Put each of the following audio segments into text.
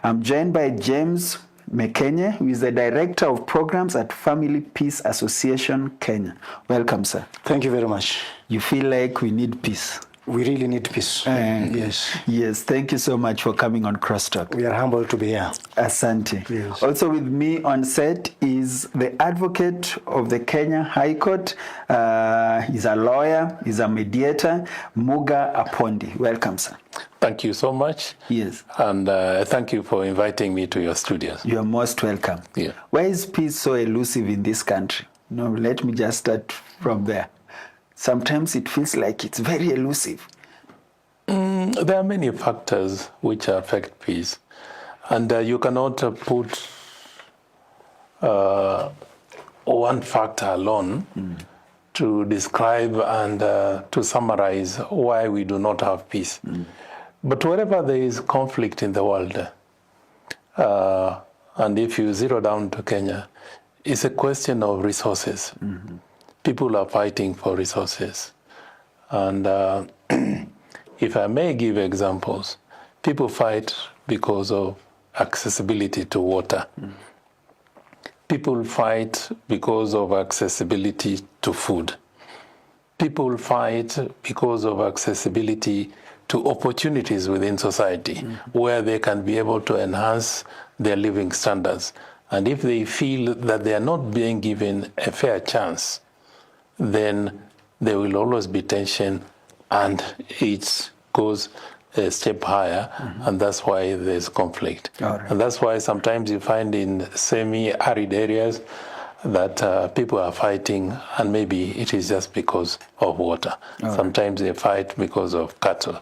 I'm joined by James Mekenye, who is the Director of Programs at Family Peace Association, Kenya. Welcome, sir. Thank you very much. You feel like we need peace? We really need peace. Yes. Yes, thank you so much for coming on Crosstalk. We are humbled to be here. Asante. Yes. Also with me on set is the advocate of the Kenya High Court. He's a lawyer, he's a mediator, Muga Apondi. Welcome, sir. Thank you so much. Yes. And thank you for inviting me to your studios. You're most welcome. Yeah. Why is peace so elusive in this country? No, let me just start from there. Sometimes it feels like it's very elusive. There are many factors which affect peace. And you cannot put one factor alone to describe and to summarize why we do not have peace. But wherever there is conflict in the world, and if you zero down to Kenya, it's a question of resources. People are fighting for resources. And if I may give examples, people fight because of accessibility to water. People fight because of accessibility to food. People fight because of accessibility to opportunities within society where they can be able to enhance their living standards. And if they feel that they are not being given a fair chance, then there will always be tension, and it goes a step higher, and that's why there's conflict. Right. And that's why sometimes you find in semi-arid areas that people are fighting, and maybe it is just because of water. Sometimes they fight because of cattle.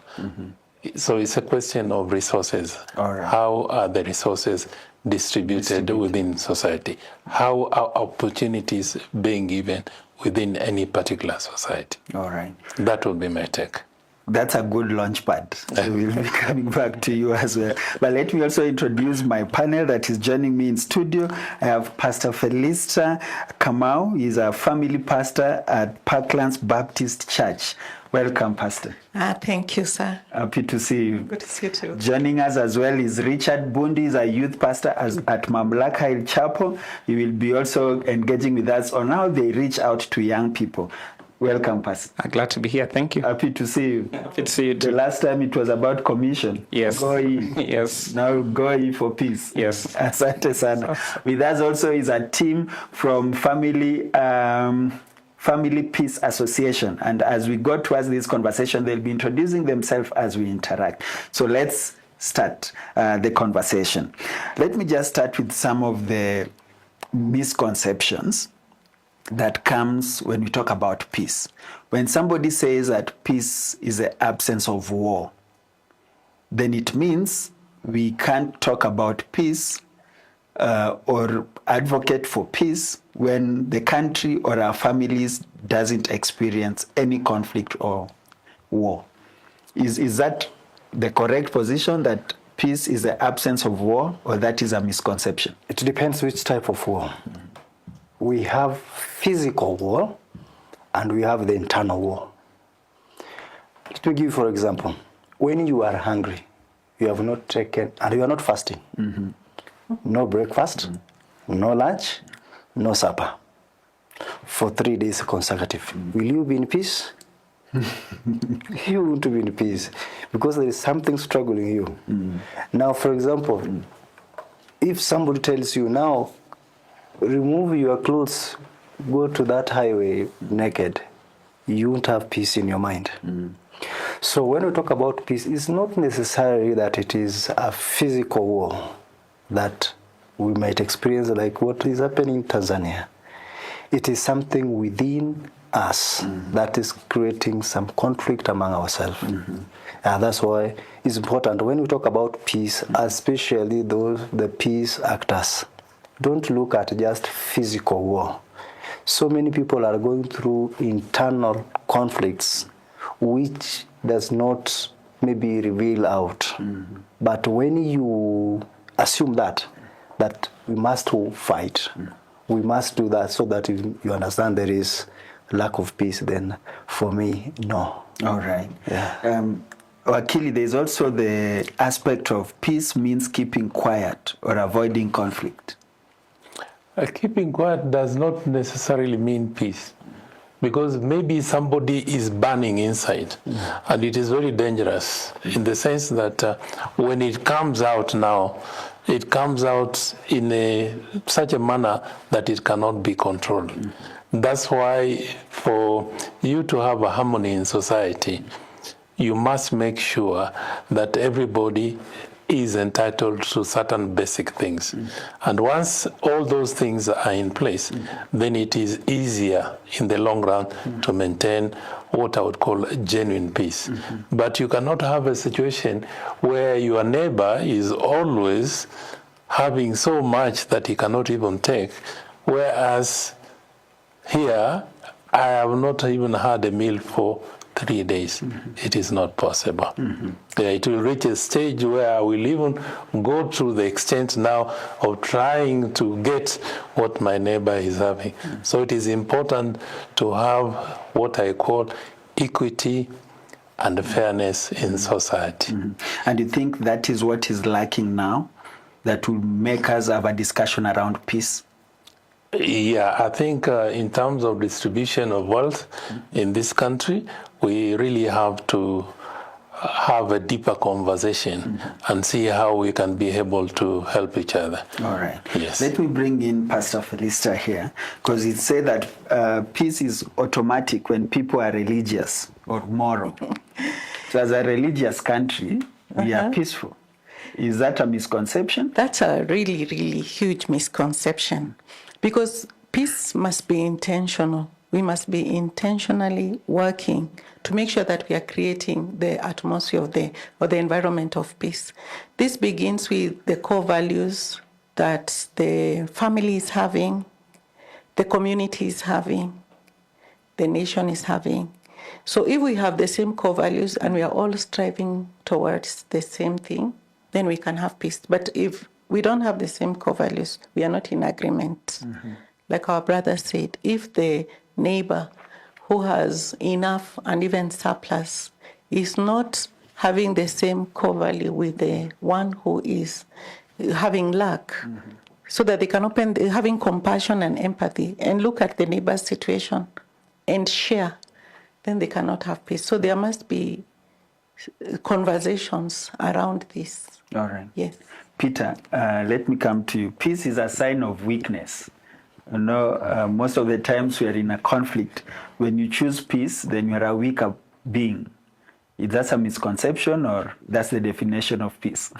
So it's a question of resources. Right. How are the resources distributed within society? How are opportunities being given within any particular society? All right. That will be my take. That's a good launch pad. So we'll be coming back to you as well. But let me also introduce my panel that is joining me in studio. I have Pastor Felista Kamau. He's a family pastor at Parklands Baptist Church. Welcome, Pastor. Thank you, sir. Happy to see you. Good to see you too. Joining us as well is Richard Bundi. He's a youth pastor at Mamlaka Hill Chapel. He will be also engaging with us on how they reach out to young people. Welcome, Pastor. Glad to be here. Thank you. Happy to see you. Happy to see you The too. last time it was about commission. Yes. Go ye. Yes. Now go ye for peace. Yes. Asante sana. With us also is a team from Family Peace Association. And as we go towards this conversation, they'll be introducing themselves as we interact. So let's start the conversation. Let me just start with some of the misconceptions that comes when we talk about peace. When somebody says that peace is the absence of war, then it means we can't talk about peace or advocate for peace when the country or our families doesn't experience any conflict or war. Is that the correct position, that peace is the absence of war, or that is a misconception? It depends which type of war. We have physical war and we have the internal war. Let me give you, for example, when you are hungry, you have not taken, and you are not fasting. No breakfast, no lunch, no supper for 3 days consecutive. Will you be in peace? You want to be in peace because there is something struggling you. Now, for example, if somebody tells you now, remove your clothes, go to that highway naked, you won't have peace in your mind. So when we talk about peace, it's not necessarily that it is a physical war that we might experience like what is happening in Tanzania. It is something within us that is creating some conflict among ourselves. And that's why it's important when we talk about peace, especially the peace actors, don't look at just physical war. So many people are going through internal conflicts which does not maybe reveal out. But when you assume that we must fight, we must do that so that you understand there is lack of peace, then for me, no. All right. Yeah. Wakili, there's also the aspect of peace means keeping quiet or avoiding conflict. Keeping quiet does not necessarily mean peace, because maybe somebody is burning inside, and it is very dangerous in the sense that when it comes out now, it comes out in such a manner that it cannot be controlled. That's why for you to have a harmony in society, you must make sure that everybody is entitled to certain basic things. And once all those things are in place, then it is easier in the long run to maintain what I would call genuine peace. But you cannot have a situation where your neighbor is always having so much that he cannot even take, whereas here I have not even had a meal for 3 days. It is not possible. It will reach a stage where I will even go to the extent now of trying to get what my neighbor is having. So it is important to have what I call equity and fairness in society. And you think that is what is lacking now, that will make us have a discussion around peace? Yeah, I think in terms of distribution of wealth in this country, we really have to have a deeper conversation and see how we can be able to help each other. All right. Yes. Let me bring in Pastor Felista here, because it said that peace is automatic when people are religious or moral. So as a religious country, we are peaceful. Is that a misconception? That's a really, really huge misconception, because peace must be intentional. We must be intentionally working to make sure that we are creating the atmosphere of the environment of peace. This begins with the core values that the family is having, the community is having, the nation is having. So if we have the same core values and we are all striving towards the same thing, then we can have peace. But if we don't have the same core values, we are not in agreement. Like our brother said, if the neighbor who has enough and even surplus is not having the same core value with the one who is having lack, so that they can having compassion and empathy and look at the neighbor's situation and share, then they cannot have peace. So there must be conversations around this. All right. Yes. Peter, let me come to you. Peace is a sign of weakness. You know, most of the times we are in a conflict. When you choose peace, then you are a weaker being. Is that a misconception, or that's the definition of peace?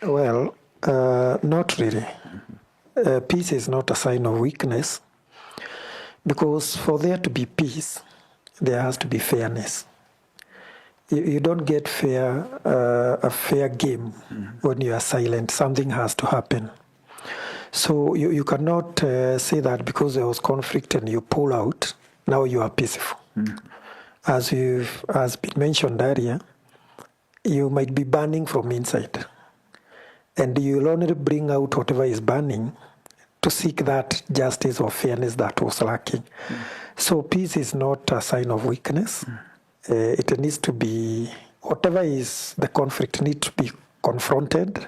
Well, not really. Peace is not a sign of weakness, because for there to be peace, there has to be fairness. You don't get a fair game when you are silent. Something has to happen. So you cannot say that because there was conflict and you pull out, now you are peaceful. As been mentioned earlier, you might be burning from inside. And you'll only bring out whatever is burning to seek that justice or fairness that was lacking. So peace is not a sign of weakness. It needs to be, whatever is the conflict needs to be confronted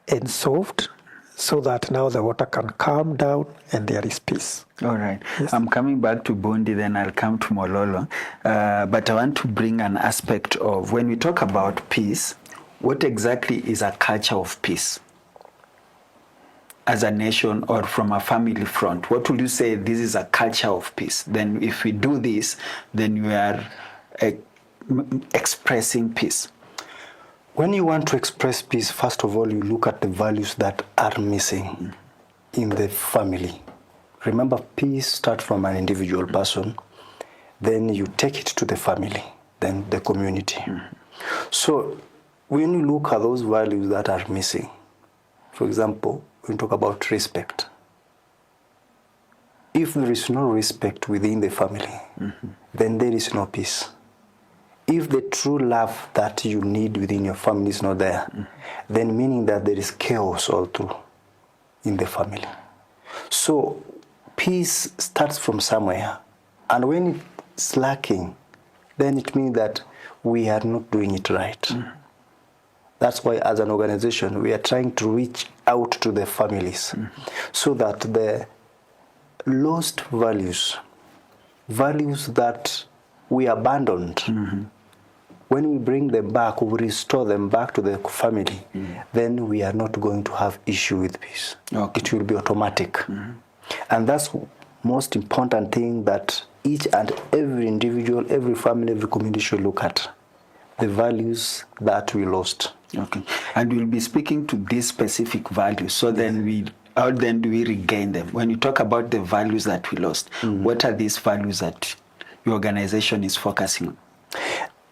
and solved, so that now the water can calm down and there is peace. All right. Yes. I'm coming back to Bondi, then I'll come to Mololo. But I want to bring an aspect of, when we talk about peace, what exactly is a culture of peace? As a nation or from a family front, what would you say this is a culture of peace? Then if we do this, then we are expressing peace. When you want to express peace, first of all, you look at the values that are missing in the family. Remember, peace starts from an individual person, then you take it to the family, then the community. So when you look at those values that are missing, for example, when we talk about respect, if there is no respect within the family, then there is no peace. If the true love that you need within your family is not there, then meaning that there is chaos all through in the family. So peace starts from somewhere, and when it's lacking, then it means that we are not doing it right. That's why, as an organization, we are trying to reach out to the families so that the lost values that we abandoned, when we bring them back, we restore them back to the family, then we are not going to have issue with peace. Okay. It will be automatic. And that's most important thing that each and every individual, every family, every community should look at. The values that we lost. Okay. And we'll be speaking to these specific values. So then how then do we regain them? When you talk about the values that we lost, what are these values that your organization is focusing on?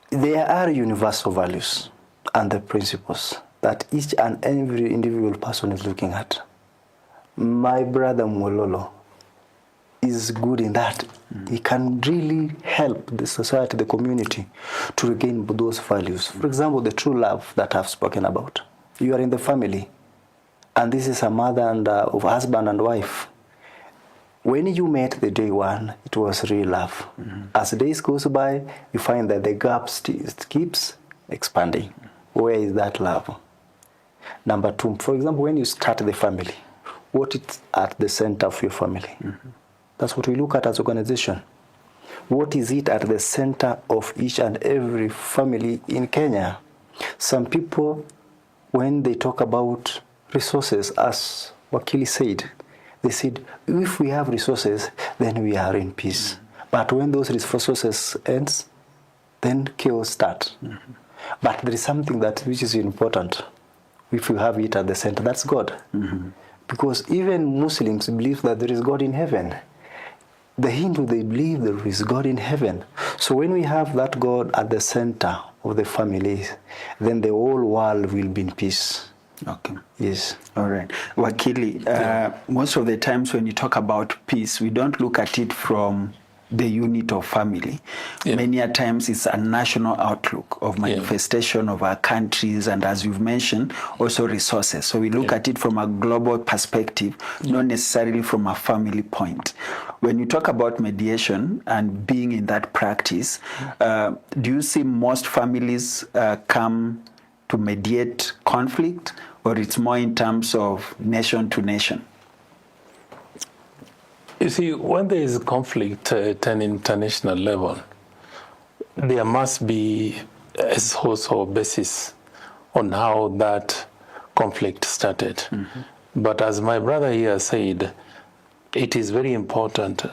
There are universal values and the principles that each and every individual person is looking at. My brother Mwololo is good in that. He can really help the society, the community, to regain those values. For example, the true love that I've spoken about. You are in the family, and this is a mother and a husband and wife. When you met the day one, it was real love. As days goes by, you find that the gap keeps expanding. Where is that love? Number two, for example, when you start the family, what is at the center of your family? That's what we look at as organization. What is it at the center of each and every family in Kenya? Some people, when they talk about resources, as Wakili said, they said, if we have resources, then we are in peace. But when those resources ends, then chaos starts. But there is something which is important. If you have it at the center, that's God. Because even Muslims believe that there is God in heaven. The Hindu, they believe there is God in heaven. So when we have that God at the center of the family, then the whole world will be in peace. Okay. Yes. All right. Wakili, most of the times when you talk about peace, we don't look at it from the unit of family. Many a times it's a national outlook of manifestation of our countries, and as you've mentioned, also resources. So we look at it from a global perspective, not necessarily from a family point. When you talk about mediation and being in that practice, do you see most families come to mediate conflict, or it's more in terms of nation to nation? You see, when there is conflict at an international level, there must be a source or basis on how that conflict started. But as my brother here said, it is very important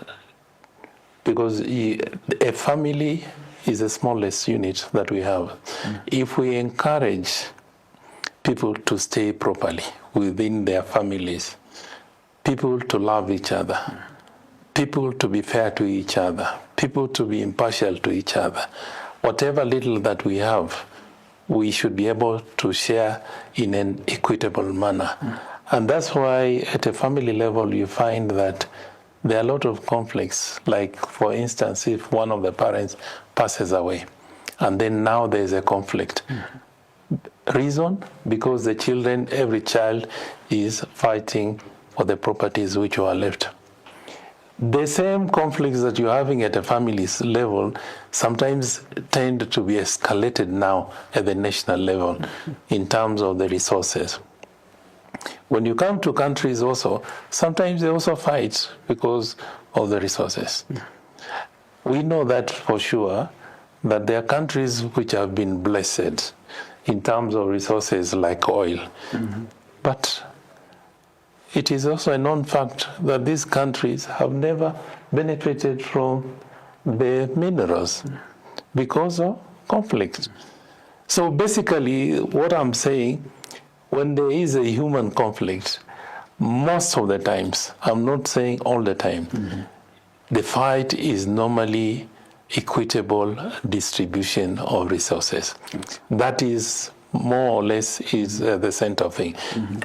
because a family is the smallest unit that we have. If we encourage people to stay properly within their families, people to love each other, people to be fair to each other, people to be impartial to each other, whatever little that we have, we should be able to share in an equitable manner. And that's why at a family level you find that there are a lot of conflicts. Like, for instance, if one of the parents passes away, and then now there's a conflict. Reason? Because the children, every child is fighting for the properties which were left. The same conflicts that you're having at a family's level sometimes tend to be escalated now at the national level in terms of the resources. When you come to countries also, sometimes they also fight because of the resources. We know that for sure, that there are countries which have been blessed in terms of resources like oil. But it is also a known fact that these countries have never benefited from the minerals because of conflict. So basically, what I'm saying, when there is a human conflict, most of the times, I'm not saying all the time, the fight is normally equitable distribution of resources. That is more or less is the center thing.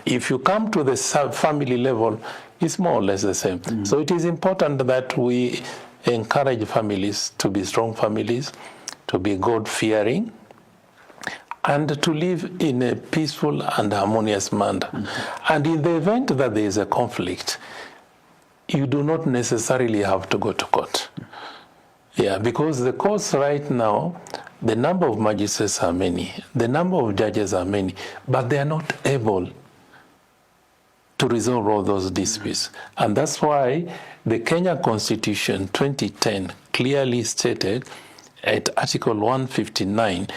If you come to the family level, it's more or less the same. So it is important that we encourage families to be strong families, to be God-fearing, and to live in a peaceful and harmonious manner. And in the event that there is a conflict, you do not necessarily have to go to court. Yeah, because the courts right now, the number of magistrates are many, the number of judges are many, but they are not able to resolve all those disputes. And that's why the Kenya Constitution 2010 clearly stated at Article 159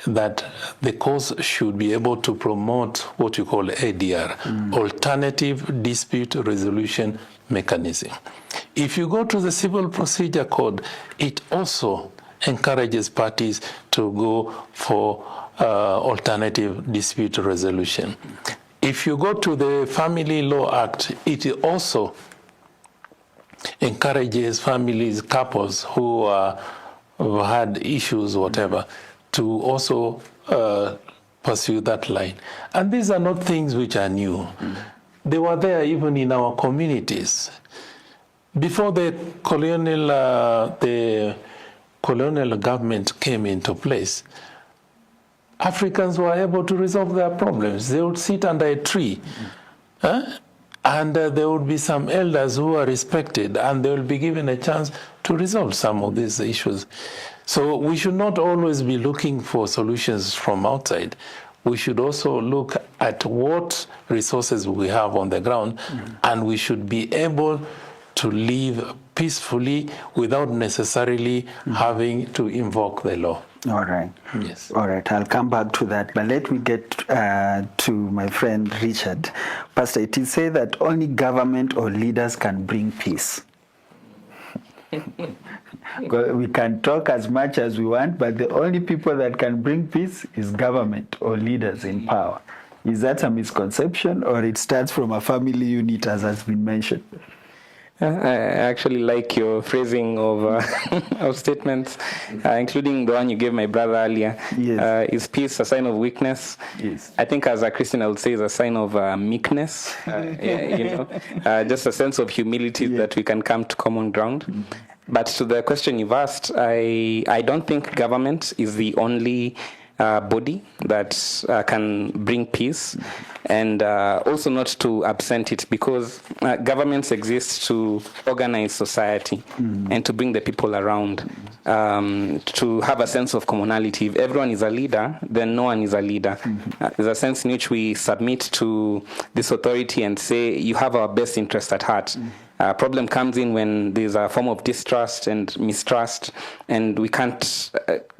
that the courts should be able to promote what you call ADR, Alternative Dispute Resolution Mechanism. If you go to the Civil Procedure Code, it also encourages parties to go for alternative dispute resolution. If you go to the Family Law Act, it also encourages families, couples who who had issues, whatever, to also pursue that line. And these are not things which are new. They were there even in our communities. Before the colonial government came into place, Africans were able to resolve their problems. They would sit under a tree, and there would be some elders who are respected, and they will be given a chance to resolve some of these issues. So we should not always be looking for solutions from outside. We should also look at what resources we have on the ground, and we should be able to live peacefully without necessarily having to invoke the law. All right. Yes. All right. I'll come back to that. But let me get to my friend Richard. Pastor, it is said that only government or leaders can bring peace. We can talk as much as we want, but the only people that can bring peace is government or leaders in power. Is that a misconception, or it starts from a family unit, as has been mentioned? I actually like your phrasing of of statements, including the one you gave my brother earlier. Yes. Is peace a sign of weakness? Yes. I think as a Christian, I would say it's a sign of meekness, just a sense of humility that we can come to common ground. But to the question you've asked, I don't think government is the only body that can bring peace, and also not to absent it, because governments exist to organize society and to bring the people around, to have a sense of commonality. If everyone is a leader, then no one is a leader. There's a sense in which we submit to this authority and say, you have our best interest at heart. Problem comes in when there's a form of distrust and mistrust, and we can't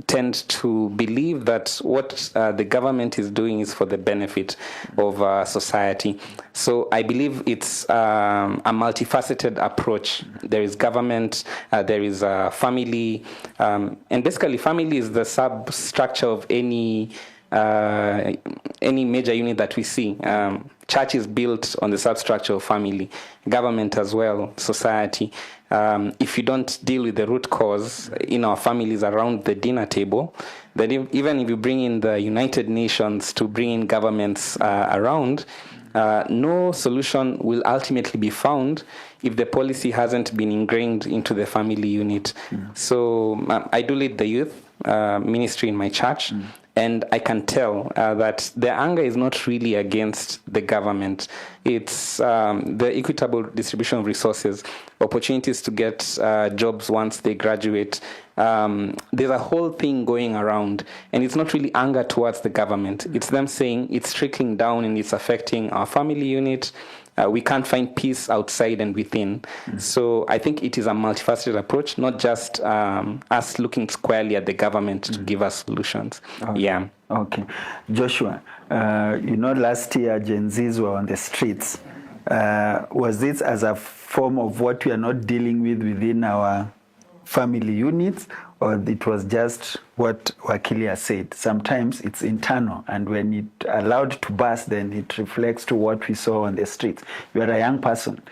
tend to believe that what the government is doing is for the benefit of society. So I believe it's a multifaceted approach. There is government, there is family, and basically family is the substructure of any major unit that we see. Church is built on the substructure of family, government as well, society. If you don't deal with the root cause in our families around the dinner table, then even if you bring in the United Nations to bring in governments around, no solution will ultimately be found if the policy hasn't been ingrained into the family unit. So I do lead the youth ministry in my church. And I can tell that the anger is not really against the government. It's the equitable distribution of resources, opportunities to get jobs once they graduate. There's a whole thing going around, and it's not really anger towards the government. It's them saying it's trickling down and it's affecting our family unit. We can't find peace outside and within. So I think it is a multifaceted approach, not just us looking squarely at the government to give us solutions. Okay. Yeah. Okay. Joshua, last year Gen Zs were on the streets. Was this as a form of what we are not dealing with within our family units, or it was just what Wakilia said? Sometimes it's internal, and when it allowed to burst, then it reflects to what we saw on the streets. You are a young person.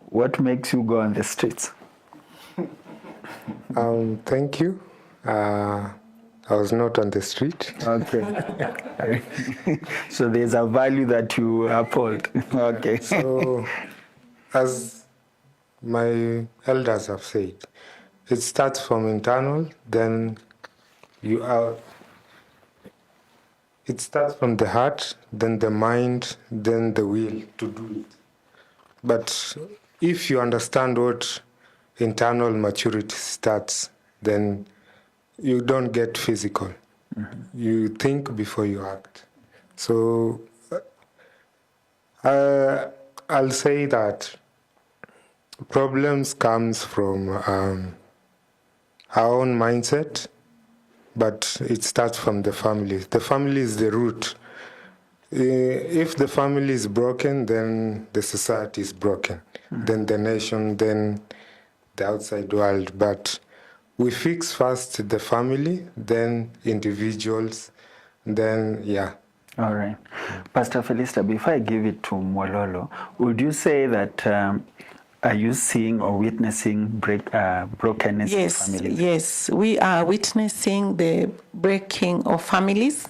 What makes you go on the streets? Thank you. I was not on the street. Okay. So there's a value that you uphold. Okay. So, as my elders have said, it starts from internal, then it starts from the heart, then the mind, then the will to do it. But if you understand what internal maturity starts, then you don't get physical. You think before you act. So I'll say that problems comes from our own mindset, but it starts from the family. The family is the root. If the family is broken, then the society is broken. Then the nation, then the outside world. But we fix first the family, then individuals, then All right. Pastor Felista, before I give it to Mwololo, would you say that are you seeing or witnessing brokenness in families? Yes, we are witnessing the breaking of families.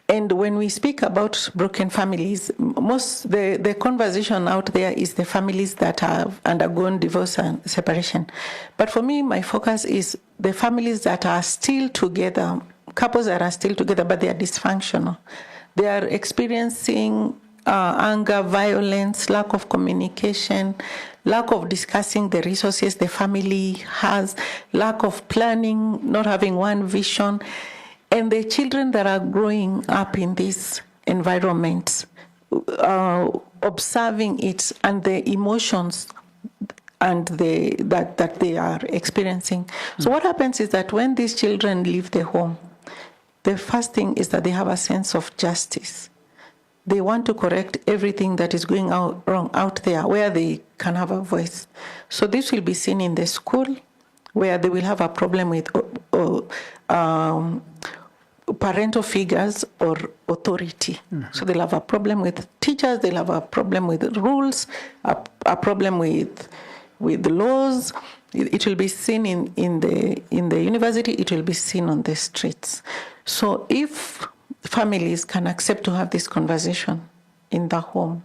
And when we speak about broken families, the conversation out there is the families that have undergone divorce and separation. But for me, my focus is the families that are still together, couples that are still together, but they are dysfunctional. They are experiencing anger, violence, lack of communication, lack of discussing the resources the family has, lack of planning, not having one vision. And the children that are growing up in this environment, observing it and the emotions and that they are experiencing. So what happens is that when these children leave the home, the first thing is that they have a sense of justice. They want to correct everything that is going wrong out there where they can have a voice. So this will be seen in the school where they will have a problem with parental figures or authority. So they'll have a problem with teachers, they'll have a problem with rules, a problem with the laws. It will be seen in the university, it will be seen on the streets. So if families can accept to have this conversation in the home,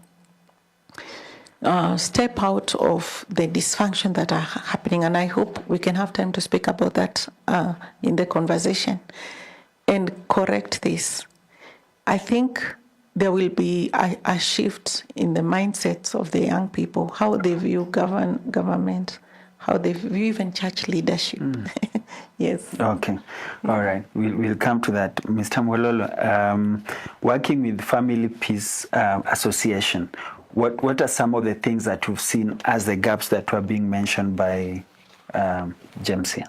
step out of the dysfunction that are happening, and I hope we can have time to speak about that in the conversation, and correct this, I think there will be a shift in the mindsets of the young people, how they view government, how they view even church leadership. Yes. Okay. All right. We'll come to that. Mr. Mwololo, working with Family Peace Association, what are some of the things that you've seen as the gaps that were being mentioned by James here?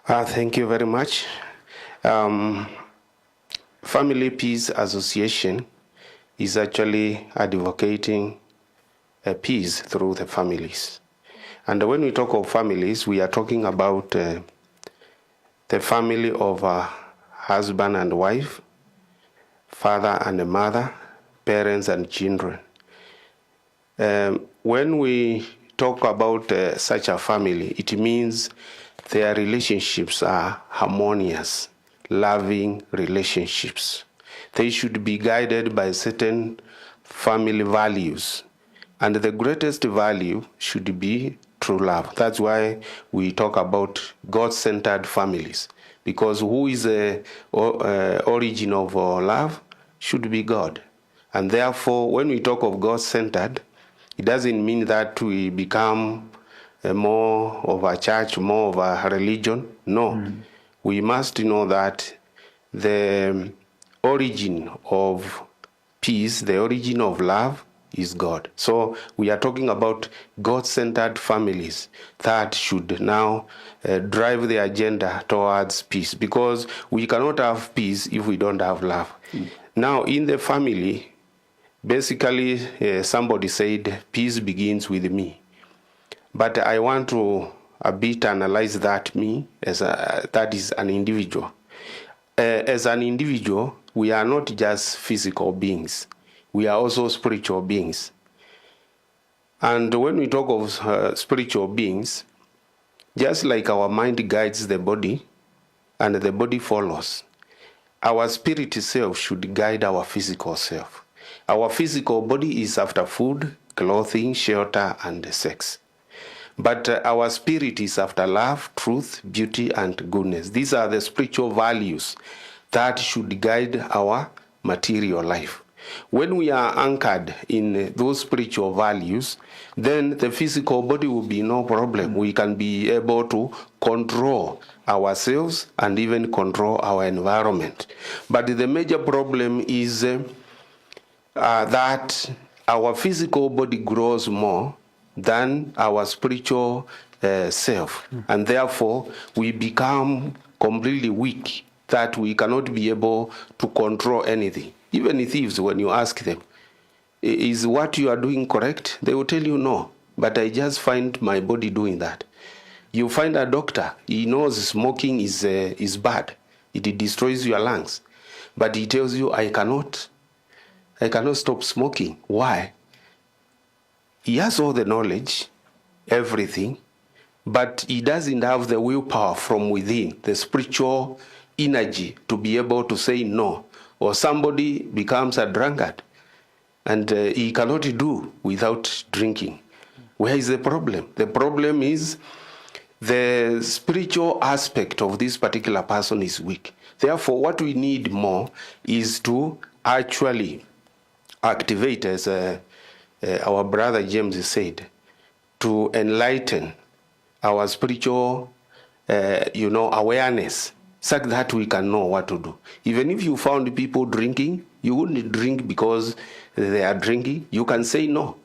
Thank you very much. Family Peace Association is actually advocating peace through the families. And when we talk of families, we are talking about the family of a husband and wife, father and mother, parents and children. When we talk about such a family, it means their relationships are harmonious, loving relationships. They should be guided by certain family values. And the greatest value should be true love. That's why we talk about God-centered families, because who is the origin of love should be God. And therefore, when we talk of God-centered, it doesn't mean that we become more of a church, more of a religion. No. We must know that the origin of peace, the origin of love, is God. So we are talking about God-centered families that should now drive the agenda towards peace, because we cannot have peace if we don't have love. Now, in the family, basically, somebody said, peace begins with me. But I want to a bit analyze that me as that is an individual. As an individual, we are not just physical beings. We are also spiritual beings. And when we talk of spiritual beings, just like our mind guides the body and the body follows, our spirit self should guide our physical self. Our physical body is after food, clothing, shelter, and sex. But our spirit is after love, truth, beauty, and goodness. These are the spiritual values that should guide our material life. When we are anchored in those spiritual values, then the physical body will be no problem. We can be able to control ourselves and even control our environment. But the major problem is that our physical body grows more than our spiritual self, and therefore we become completely weak, that we cannot be able to control anything. Even thieves, when you ask them, is what you are doing correct? They will tell you no, but I just find my body doing that. You find a doctor, he knows smoking is bad. It destroys your lungs. But he tells you, I cannot stop smoking. Why? He has all the knowledge, everything, but he doesn't have the willpower from within, the spiritual energy to be able to say no. Or somebody becomes a drunkard and he cannot do without drinking. Where is the problem? The problem is the spiritual aspect of this particular person is weak. Therefore, what we need more is to actually activate, as our brother James said, to enlighten our spiritual, awareness, such that we can know what to do. Even if you found people drinking, you wouldn't drink because they are drinking. You can say no.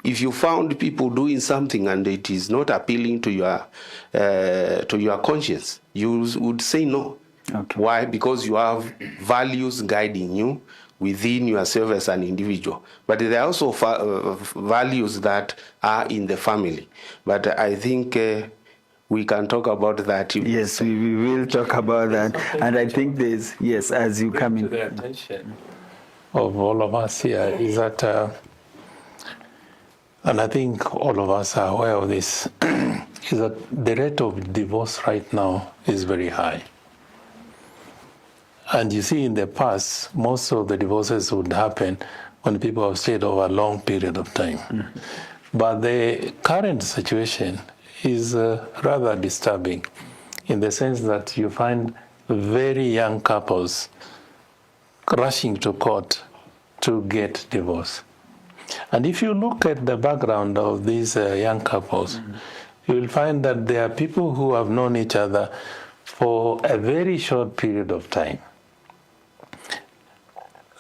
If you found people doing something and it is not appealing to your conscience, you would say no. Okay. Why? Because you have values guiding you within yourself as an individual. But there are also values that are in the family. But I think we can talk about that. Yes, we will talk about that. And I think there's, yes, as you come in. The attention of all of us here is that, and I think all of us are aware of this, is that the rate of divorce right now is very high. And you see, in the past, most of the divorces would happen when people have stayed over a long period of time. Mm-hmm. But the current situation is rather disturbing in the sense that you find very young couples rushing to court to get divorce. And if you look at the background of these young couples, you will find that there are people who have known each other for a very short period of time.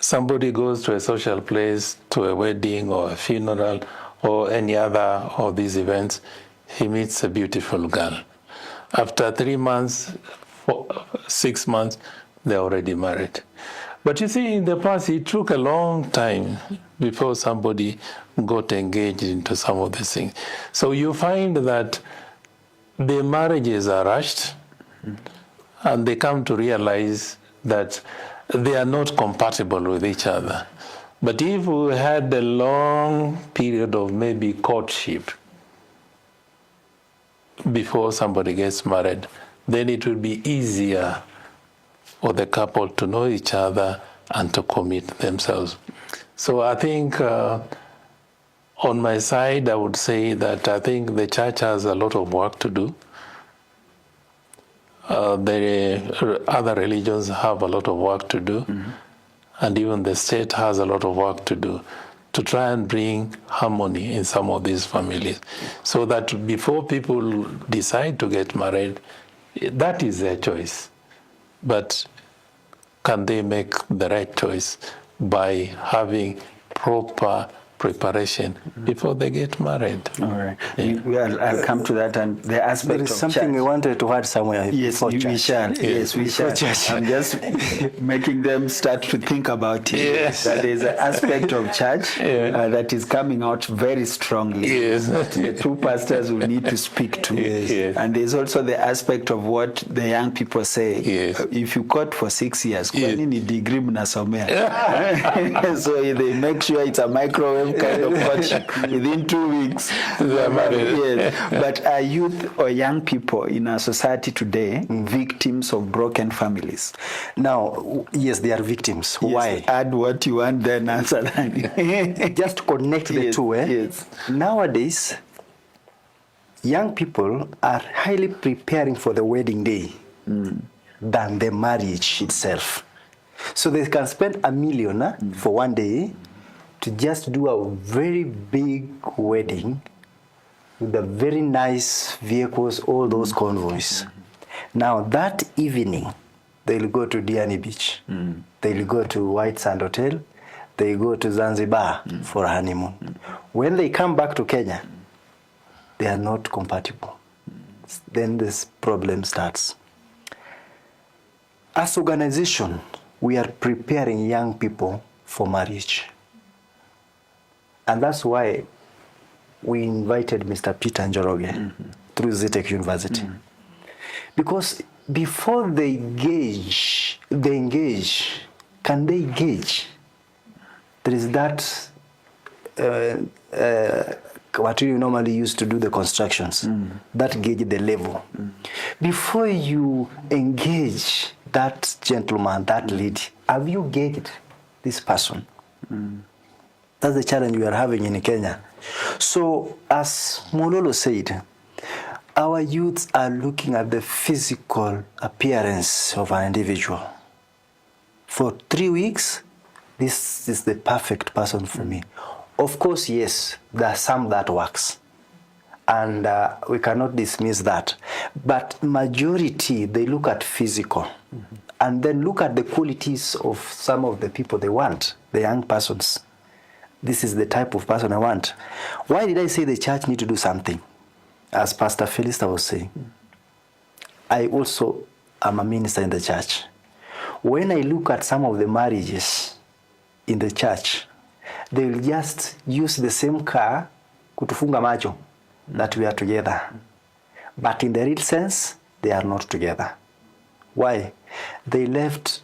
Somebody goes to a social place, to a wedding or a funeral or any other of these events, he meets a beautiful girl. After 3 months, 6 months, they're already married. But you see, in the past, it took a long time before somebody got engaged into some of these things. So you find that the marriages are rushed, and they come to realize that they are not compatible with each other. But if we had a long period of maybe courtship before somebody gets married, then it will be easier for the couple to know each other and to commit themselves. So I think on my side, I would say that I think the church has a lot of work to do. The other religions have a lot of work to do, and even the state has a lot of work to do to try and bring harmony in some of these families, so that before people decide to get married, that is their choice. But can they make the right choice by having proper preparation before they get married? All right. Yeah. I'll come to that, and the aspect There is of something church. we wanted to add somewhere. Yes, we shall. Yes, we shall. I'm just making them start to think about it. Yes. That there's an aspect of church that is coming out very strongly. Yes. That the two pastors will need to speak to. Yes. And there's also the aspect of what the young people say. Yes. If you court for 6 years, Yes. kwani ni degree mnasomea? So they make sure it's a microwave kind of courtship. Within 2 weeks, they're married. Yes. But are youth or young people in our society today victims of broken families? Now, yes, they are victims. Yes, Why? add what you want, then answer that. Just to connect the Yes, two. yes. Nowadays, young people are highly preparing for the wedding day than the marriage itself. So they can spend $1 million for one day to just do a very big wedding with the very nice vehicles, all those convoys. Now that evening, they'll go to Diani Beach. They'll go to White Sand Hotel. They go to Zanzibar for a honeymoon. When they come back to Kenya, they are not compatible. Then this problem starts. As organization, we are preparing young people for marriage. And that's why we invited Mr. Peter Njoroge through Zetech University. Because before they engage, can they gauge? There is that, what you normally use to do the constructions, that gauge the level. Before you engage that gentleman, that lady, have you gauged this person? That's the challenge we are having in Kenya. So, as Mololo said, our youths are looking at the physical appearance of an individual. For 3 weeks, this is the perfect person for me. Of course, yes, there are some that works. And we cannot dismiss that. But majority, they look at physical. And then look at the qualities of some of the people they want, the young persons. This is the type of person I want. Why did I say the church need to do something? As Pastor Felista was saying, I also am a minister in the church. When I look at some of the marriages in the church, they will just use the same car kutufunga macho that we are together. But in the real sense, they are not together. Why? They left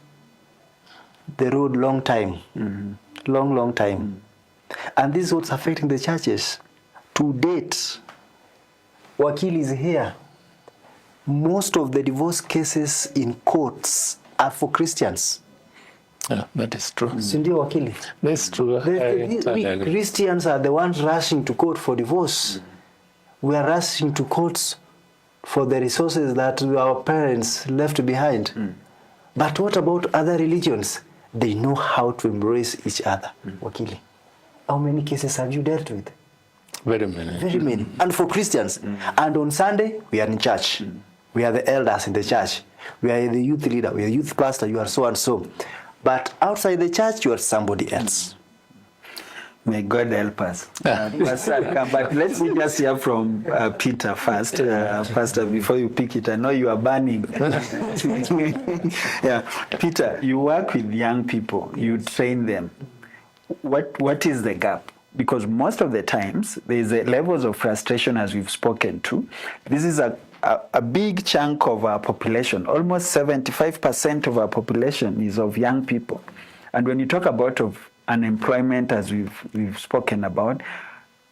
the road long time. Long time. And this is what's affecting the churches. To date, Wakili is here. Most of the divorce cases in courts are for Christians. Yeah, that is true. Sindio Wakili? That's true. We Christians are the ones rushing to court for divorce. We are rushing to courts for the resources that our parents left behind. But what about other religions? They know how to embrace each other. Wakili, how many cases have you dealt with? Very many. Very many. And for Christians. And on Sunday, we are in church. We are the elders in the church. We are the youth leader. We are the youth pastor. You are so and so. But outside the church, you are somebody else. May God help us. Pastor, come back. Let's just hear from Peter first. Pastor, before you pick it, I know you are burning. Yeah, Peter, you work with young people. You train them. What is the gap? Because most of the times, there is a levels of frustration, as we've spoken to. This is a big chunk of our population. Almost 75% of our population is of young people. And when you talk about of unemployment, as we've spoken about,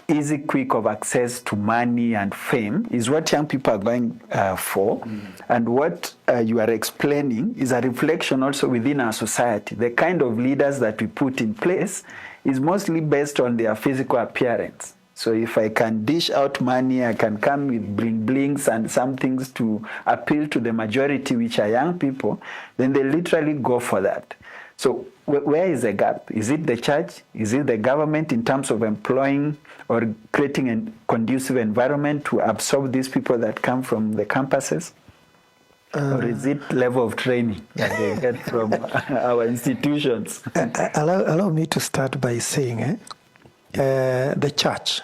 easy, quick of access to money and fame is what young people are going for. And what you are explaining is a reflection also within our society. The kind of leaders that we put in place is mostly based on their physical appearance. So if I can dish out money, I can come with blings and some things to appeal to the majority, which are young people, then they literally go for that. So where is the gap? Is it the church? Is it the government in terms of employing or creating a conducive environment to absorb these people that come from the campuses? Or is it level of training that they get from our institutions? Allow me to start by saying the church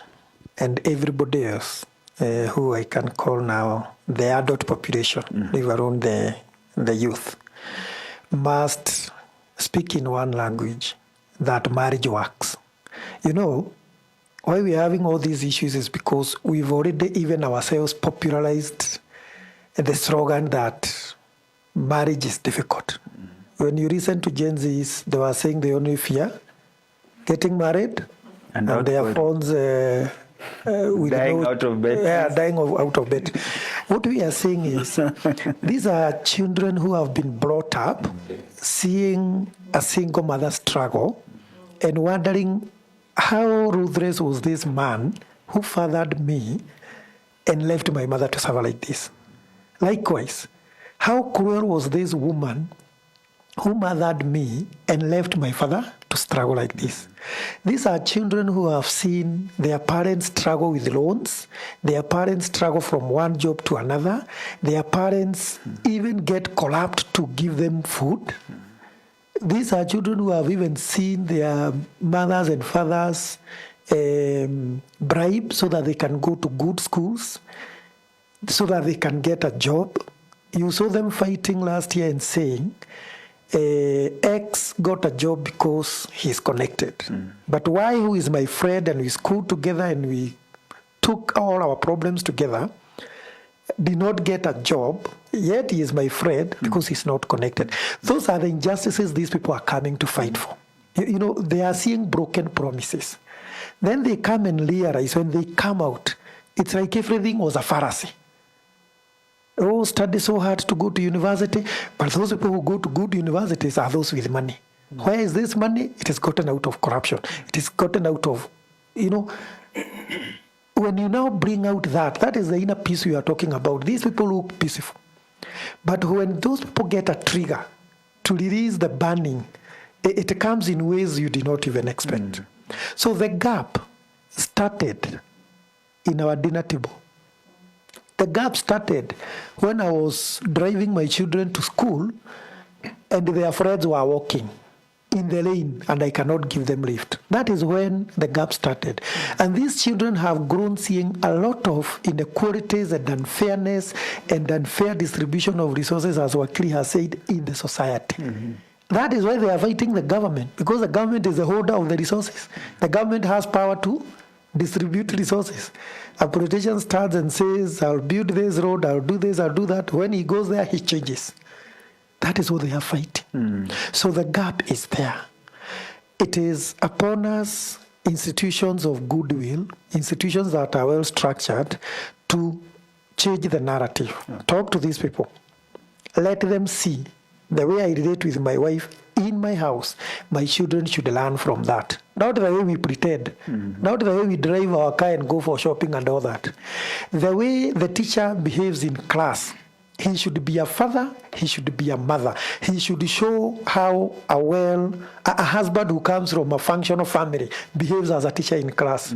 and everybody else who I can call now the adult population, leave alone the youth, must speak in one language, that marriage works. You know, why we're having all these issues is because we've already even ourselves popularized the slogan that marriage is difficult. When you listen to Gen Zs, they were saying they only fear getting married and their phones dying out of bed. Yeah, dying out of bed. What we are saying is these are children who have been brought up seeing a single mother struggle and wondering how ruthless was this man who fathered me and left my mother to suffer like this. Likewise, how cruel was this woman who mothered me and left my father to struggle like this. These are children who have seen their parents struggle with loans, their parents struggle from one job to another, their parents even get collapsed to give them food. These are children who have even seen their mothers and fathers bribe so that they can go to good schools, so that they can get a job. You saw them fighting last year and saying, X got a job because he's connected. But Y, who is my friend, and we schooled together and we took all our problems together, did not get a job, yet he is my friend because he's not connected. Those are the injustices these people are coming to fight for. You know, they are seeing broken promises. Then they come and realize when they come out, it's like everything was a Pharisee. Oh, study so hard to go to university, but those people who go to good universities are those with money. Where is this money? It is gotten out of corruption. It is gotten out of, you know, when you now bring out that is the inner peace we are talking about. These people look peaceful. But when those people get a trigger to release the burning, it comes in ways you did not even expect. So the gap started in our dinner table. The gap started when I was driving my children to school and their friends were walking in the lane and I cannot give them lift. That is when the gap started. And these children have grown seeing a lot of inequalities and unfairness and unfair distribution of resources, as Wakili has said, in the society. That is why they are fighting the government, because the government is the holder of the resources. The government has power to distribute resources. A politician starts and says, I'll build this road, I'll do this, I'll do that. When he goes there, he changes. That is what they are fighting. So the gap is there. It is upon us, institutions of goodwill, institutions that are well structured, to change the narrative. Talk to these people. Let them see the way I relate with my wife in my house. My children should learn from that. Not the way we pretend. Not the way we drive our car and go for shopping and all that. The way the teacher behaves in class. He should be a father, he should be a mother. He should show how a husband who comes from a functional family behaves as a teacher in class.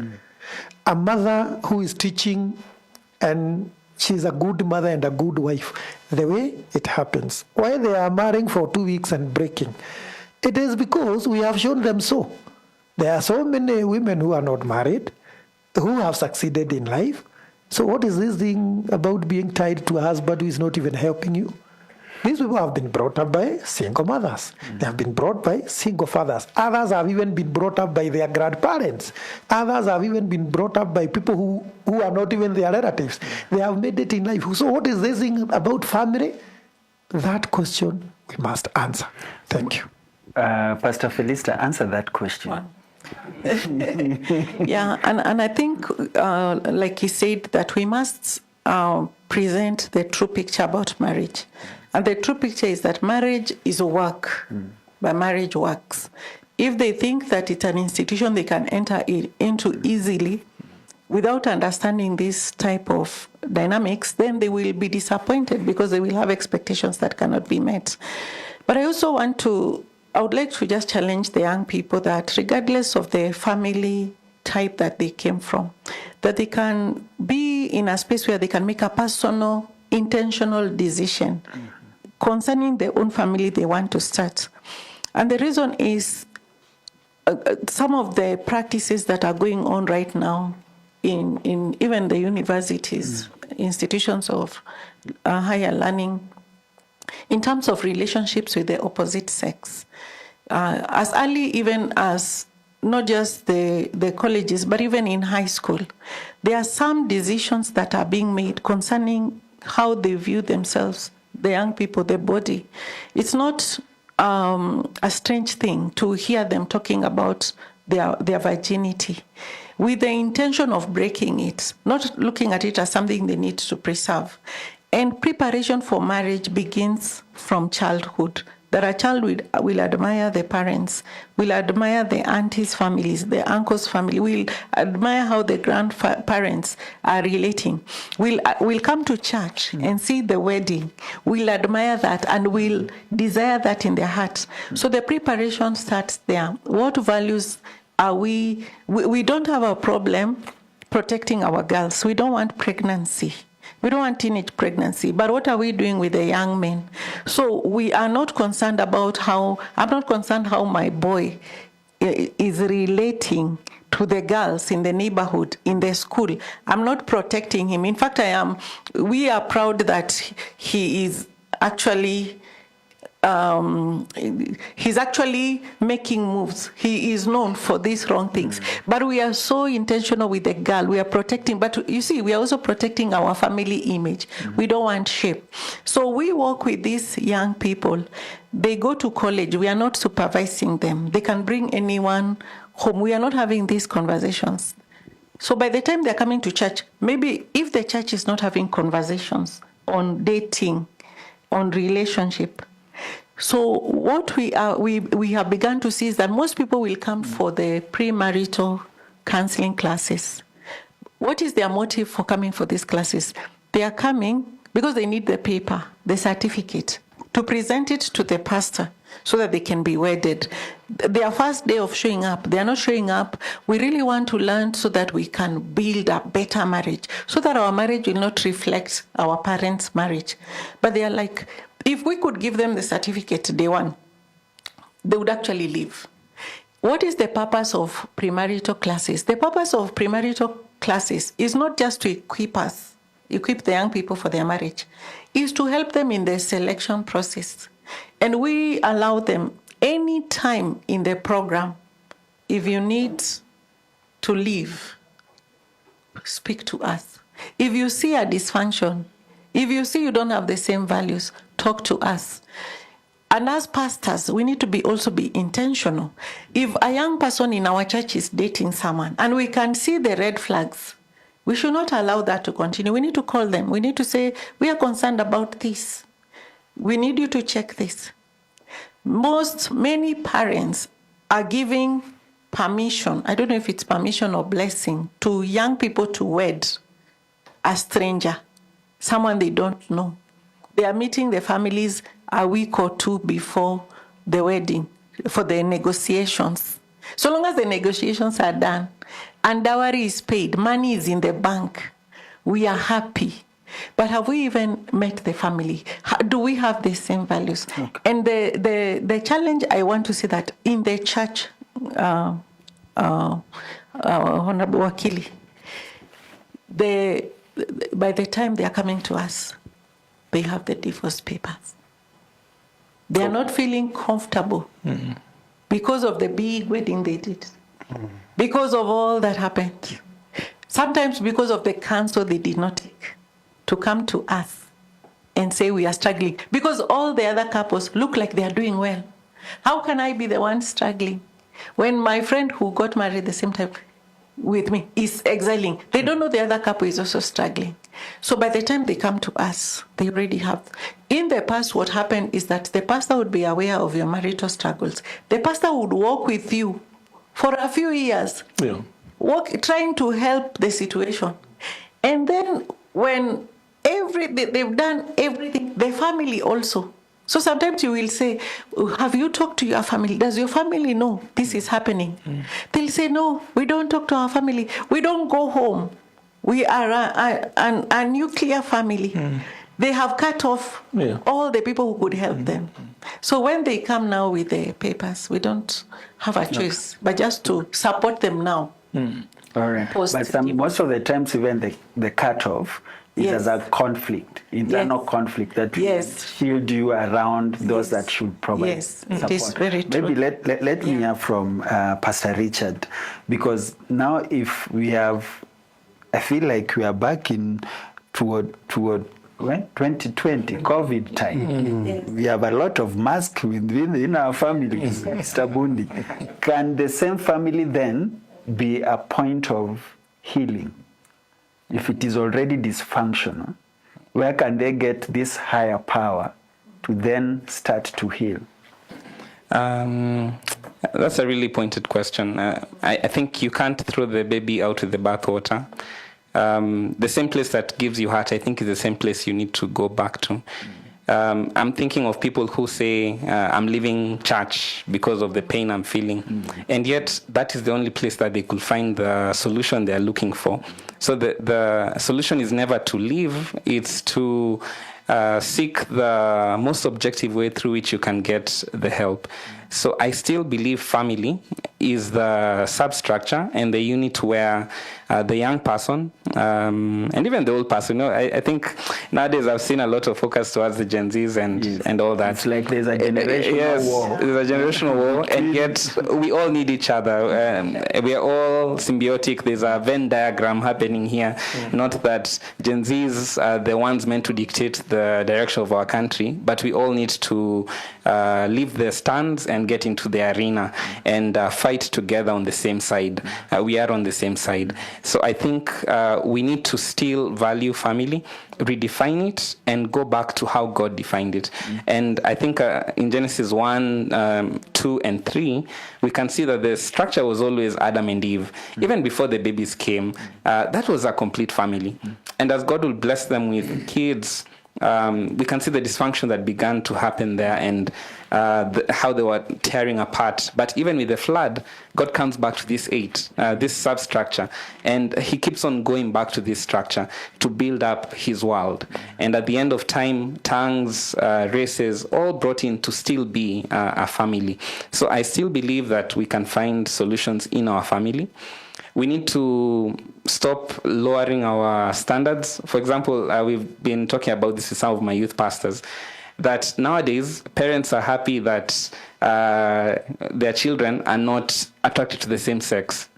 A mother who is teaching and she's a good mother and a good wife. The way it happens. Why they are marrying for 2 weeks and breaking? It is because we have shown them so. There are so many women who are not married, who have succeeded in life. So what is this thing about being tied to a husband who is not even helping you? These people have been brought up by single mothers. They have been brought by single fathers. Others have even been brought up by their grandparents. Others have even been brought up by people who are not even their relatives. They have made it in life. So what is this thing about family? That question we must answer. Thank you. Pastor Felista, answer that question. Yeah, and I think, like he said, that we must present the true picture about marriage. And the true picture is that marriage is a work, but marriage works. If they think that it's an institution they can enter into easily without understanding this type of dynamics, then they will be disappointed because they will have expectations that cannot be met. But I also I would like to just challenge the young people that regardless of the family type that they came from, that they can be in a space where they can make a personal, intentional decision concerning their own family they want to start. And the reason is some of the practices that are going on right now in even the universities, institutions of higher learning, in terms of relationships with the opposite sex. As early even as not just the colleges, but even in high school, there are some decisions that are being made concerning how they view themselves, the young people, the body. It's not a strange thing to hear them talking about their virginity with the intention of breaking it, not looking at it as something they need to preserve. And preparation for marriage begins from childhood. that a child will admire the parents, will admire the aunties' families, the uncles' family, will admire how the grandparents are relating, will come to church and see the wedding, will admire that and will desire that in their hearts. So the preparation starts there. What values are we don't have a problem protecting our girls. We don't want pregnancy. We don't want teenage pregnancy, but what are we doing with the young men? So we are not concerned about I'm not concerned how my boy is relating to the girls in the neighborhood, in the school. I'm not protecting him. In fact, we are proud that he is actually he's actually making moves. He is known for these wrong things. But we are so intentional with the girl. We are protecting. But you see, we are also protecting our family image. We don't want shame. So we work with these young people. They go to college. We are not supervising them. They can bring anyone home. We are not having these conversations. So by the time they're coming to church, maybe if the church is not having conversations on dating, on relationship, so what we have begun to see is that most people will come for the premarital counseling classes. What is their motive for coming for these classes? They are coming because they need the paper, the certificate, to present it to the pastor so that they can be wedded. Their first day of showing up, they are not showing up. We really want to learn so that we can build a better marriage, so that our marriage will not reflect our parents' marriage. But they are like, if we could give them the certificate day one, they would actually leave. What is the purpose of premarital classes? The purpose of premarital classes is not just to equip the young people for their marriage. It's to help them in the selection process. And we allow them any time in the program, if you need to leave, speak to us. If you see a dysfunction, if you see you don't have the same values, talk to us. And as pastors, we need to also be intentional. If a young person in our church is dating someone and we can see the red flags, we should not allow that to continue. We need to call them. We need to say, we are concerned about this. We need you to check this. Many parents are giving permission, I don't know if it's permission or blessing, to young people to wed a stranger, someone they don't know. They are meeting the families a week or two before the wedding for the negotiations. So long as the negotiations are done and dowry is paid, money is in the bank, we are happy. But have we even met the family? Do we have the same values? Okay. And the challenge, I want to see that in the church, Honorable Wakili, by the time they are coming to us, they have the divorce papers. They are not feeling comfortable because of the big wedding they did, because of all that happened. Sometimes because of the counsel they did not take to come to us and say we are struggling, because all the other couples look like they are doing well. How can I be the one struggling when my friend who got married at the same time with me is exiling? They don't know the other couple is also struggling. So by the time they come to us, they already have. In the past, what happened is that the pastor would be aware of your marital struggles. The pastor would walk with you for a few years, trying to help the situation. And then when they've done everything, the family also. So sometimes you will say, have you talked to your family? Does your family know this is happening? They'll say, no, we don't talk to our family. We don't go home. We are a nuclear family. They have cut off all the people who could help them. So when they come now with the papers, we don't have a choice, but just to support them now. All right. But most of the times, even the cutoff is as a conflict, internal conflict that will shield you around those that should provide support. It is very true. Maybe let me hear from Pastor Richard, because now if we have, I feel like we are back toward when 2020 COVID time. We have a lot of masks within our families. Mr. Bundi, can the same family then be a point of healing? If it is already dysfunctional, where can they get this higher power to then start to heal? That's a really pointed question. I think you can't throw the baby out with the bathwater. The same place that gives you heart, I think, is the same place you need to go back to. I'm thinking of people who say, I'm leaving church because of the pain I'm feeling. And yet, that is the only place that they could find the solution they're looking for. So the solution is never to leave, it's to seek the most objective way through which you can get the help. So I still believe family is the substructure and the unit where the young person and even the old person, I think nowadays I've seen a lot of focus towards the Gen Zs and all that. It's like there's a generational war. There's a generational war, and yet we all need each other. We are all symbiotic. There's a Venn diagram happening here. Not that Gen Zs are the ones meant to dictate the direction of our country, but we all need to leave the stands and get into the arena and fight together on the same side. We are on the same side. So I think we need to still value family, redefine it, and go back to how God defined it. And I think in Genesis 1, 2, and 3, we can see that the structure was always Adam and Eve. Even before the babies came, that was a complete family. And as God will bless them with kids, we can see the dysfunction that began to happen there and how they were tearing apart. But even with the flood, God comes back to this this substructure, and he keeps on going back to this structure to build up his world. And at the end of time, tongues, races, all brought in to still be a family. So I still believe that we can find solutions in our family. We need to stop lowering our standards. For example, we've been talking about this with some of my youth pastors, that nowadays parents are happy that their children are not attracted to the same sex,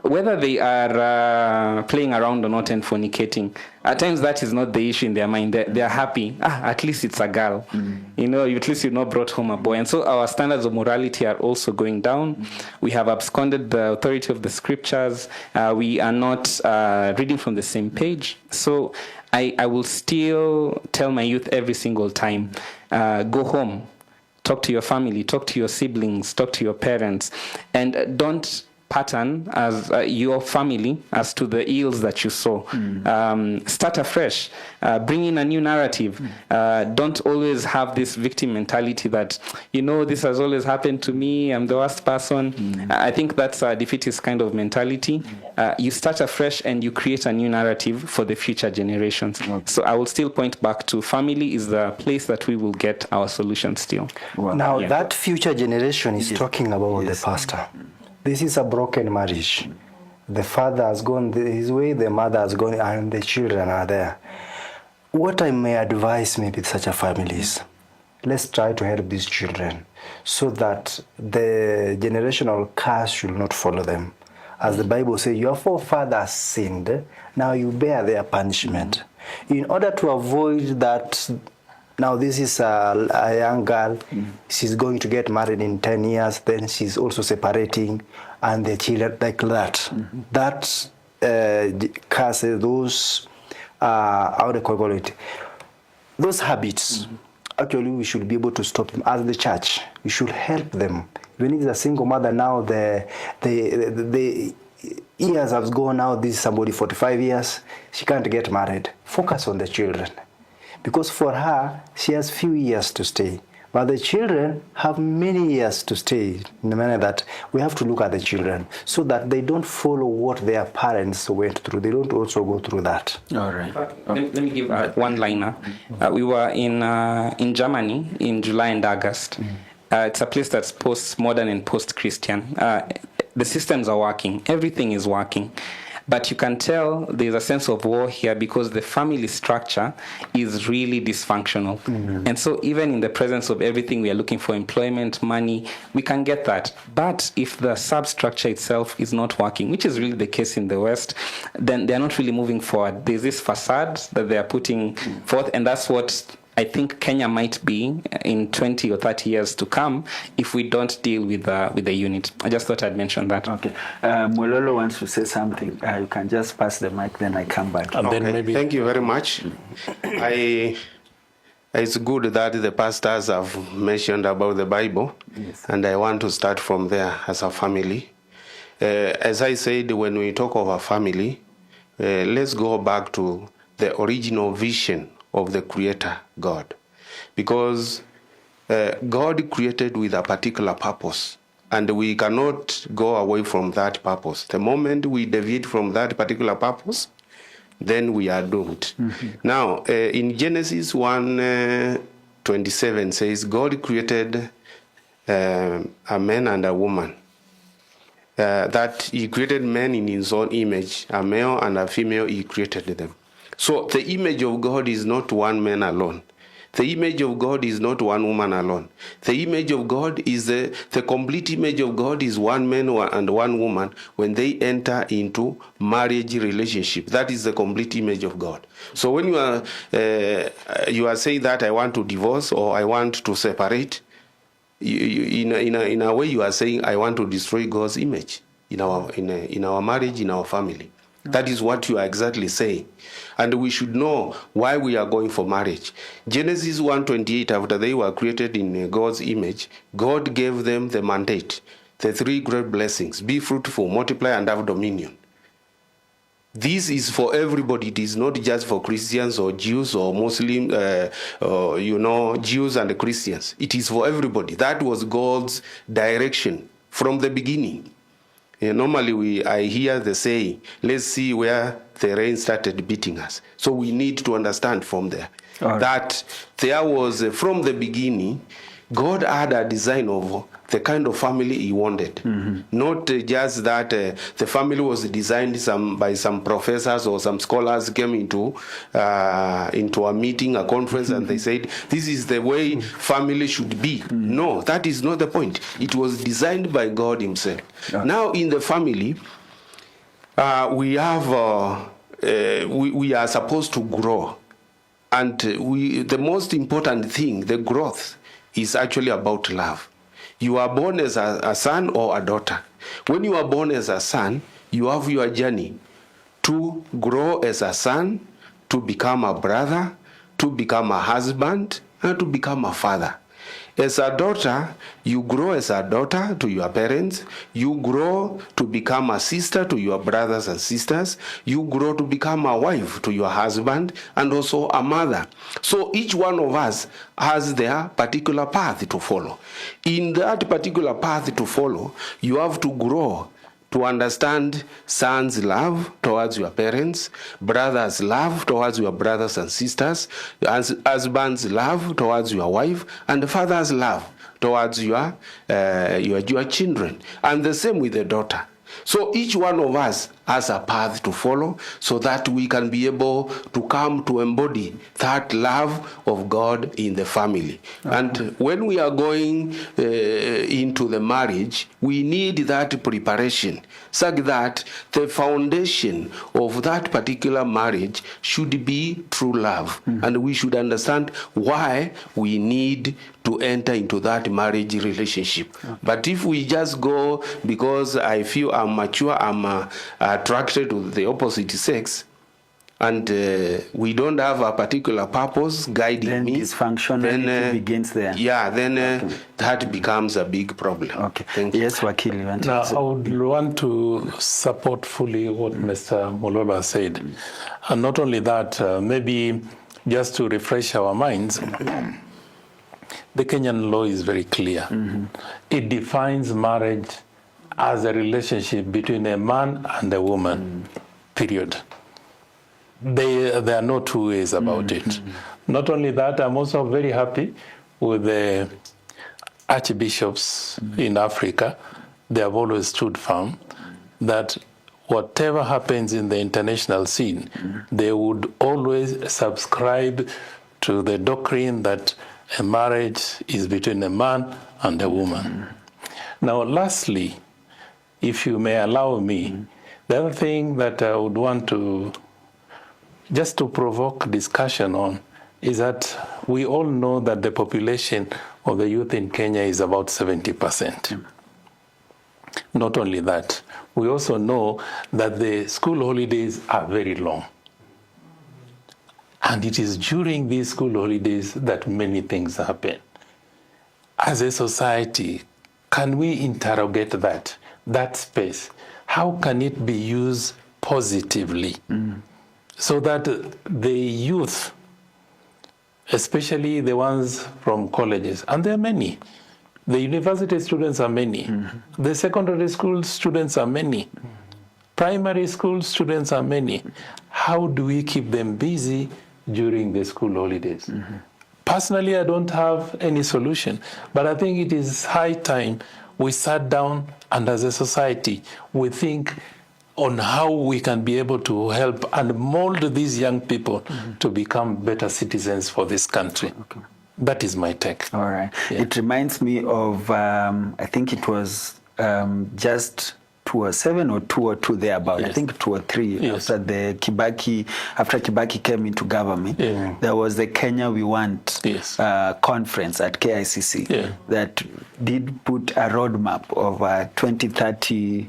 whether they are playing around or not and fornicating. At times that is not the issue in their mind. They are happy. At least it's a girl. At least you've not brought home a boy. And so our standards of morality are also going down. We have absconded the authority of the scriptures. We are not reading from the same page. So I will still tell my youth every single time, go home, talk to your family, talk to your siblings, talk to your parents, and don't pattern as your family as to the ills that you saw. Start afresh. Bring in a new narrative. Don't always have this victim mentality that, this has always happened to me, I'm the worst person. I think that's a defeatist kind of mentality. You start afresh and you create a new narrative for the future generations. So I will still point back to family is the place that we will get our solution still. Now, that future generation is talking about the pastor. This is a broken marriage. The father has gone his way, the mother has gone, and the children are there. What I may advise maybe such a family is, let's try to help these children so that the generational curse should not follow them. As the Bible says, your forefathers sinned, now you bear their punishment. In order to avoid that, now this is a young girl, she's going to get married in 10 years, then she's also separating, and the children like that. That causes those, how do I call it? Those habits. Actually, we should be able to stop them. As the church, we should help them. Even if it's a single mother now, the years have gone now, this is somebody 45 years, she can't get married. Focus on the children. Because for her, she has few years to stay. But the children have many years to stay, in the manner that we have to look at the children so that they don't follow what their parents went through. They don't also go through that. All right. Let me give one liner. We were in Germany in July and August. It's a place that's post-modern and post-Christian. The systems are working. Everything is working. But you can tell there's a sense of war here because the family structure is really dysfunctional. And so even in the presence of everything we are looking for, employment, money, we can get that. But if the substructure itself is not working, which is really the case in the West, then they're not really moving forward. There's this facade that they are putting forth, and that's what I think Kenya might be in 20 or 30 years to come if we don't deal with the unit. I just thought I'd mention that. Okay. Mololo wants to say something. You can just pass the mic, then I come back. And then maybe... Thank you very much. I it's good that the pastors have mentioned about the Bible, and I want to start from there as a family. As I said, when we talk of a family, let's go back to the original vision of the Creator, God. Because God created with a particular purpose, and we cannot go away from that purpose. The moment we deviate from that particular purpose, then we are doomed. Now, in Genesis 1:27 says, God created a man and a woman. That he created men in his own image, a male and a female, he created them. So the image of God is not one man alone. The image of God is not one woman alone. The image of God is the complete image of God is one man and one woman when they enter into marriage relationship. That is the complete image of God. So when you are saying that I want to divorce or I want to separate, in a way you are saying I want to destroy God's image in our marriage, in our family. That is what you are exactly saying. And we should know why we are going for marriage. Genesis 1:28, after they were created in God's image, God gave them the mandate, the 3 great blessings: be fruitful, multiply, and have dominion. This is for everybody. It is not just for Christians or Jews or Muslim, Jews and Christians. It is for everybody. That was God's direction from the beginning. Normally, I hear the saying, let's see where the rain started beating us. So we need to understand from there that there was, from the beginning, God had a design of the kind of family he wanted. Not just that the family was designed by some professors or some scholars came into a meeting, a conference, and they said, this is the way family should be. No, that is not the point. It was designed by God himself. Now in the family, we have, we are supposed to grow. And the most important thing, the growth, is actually about love. You are born as a son or a daughter. When you are born as a son, you have your journey to grow as a son, to become a brother, to become a husband, and to become a father. As a daughter, you grow as a daughter to your parents. You grow to become a sister to your brothers and sisters. You grow to become a wife to your husband and also a mother. So each one of us has their particular path to follow. In that particular path to follow, you have to grow to understand sons' love towards your parents, brothers' love towards your brothers and sisters, husbands' love towards your wife, and father's love towards your children. And the same with the daughter. So each one of us has a path to follow so that we can be able to come to embody that love of God in the family. And when we are going into the marriage, we need that preparation so that the foundation of that particular marriage should be true love. And we should understand why we need to enter into that marriage relationship. But if we just go because I feel I'm mature, I'm attracted to the opposite sex, and we don't have a particular purpose guiding then me, dysfunctionality begins there. Yeah, then that becomes a big problem. Okay. Thank you. Yes, Wakili, you want to Now, say? I would want to support fully what Mr. Mololo said. And not only that, maybe just to refresh our minds, the Kenyan law is very clear. It defines marriage as a relationship between a man and a woman, period. There are no two ways about it. Not only that, I'm also very happy with the archbishops in Africa. They have always stood firm that whatever happens in the international scene, they would always subscribe to the doctrine that a marriage is between a man and a woman. Now, lastly, if you may allow me, the other thing that I would want to, just to provoke discussion on, is that we all know that the population of the youth in Kenya is about 70%. Not only that, we also know that the school holidays are very long. And it is during these school holidays that many things happen. As a society, can we interrogate that space? How can it be used positively so that the youth, especially the ones from colleges, and there are many, the university students are many, the secondary school students are many, primary school students are many. How do we keep them busy during the school holidays? Personally, I don't have any solution, but I think it is high time we sat down and as a society, we think on how we can be able to help and mold these young people to become better citizens for this country. Okay. That is my take. All right. Yeah. It reminds me of, I think it was just 2007 or 2002 thereabout. Yes. I think 2003 Yes. after Kibaki came into government. Yeah. There was the Kenya We Want Yes. conference at KICC Yeah. that did put a roadmap of 2030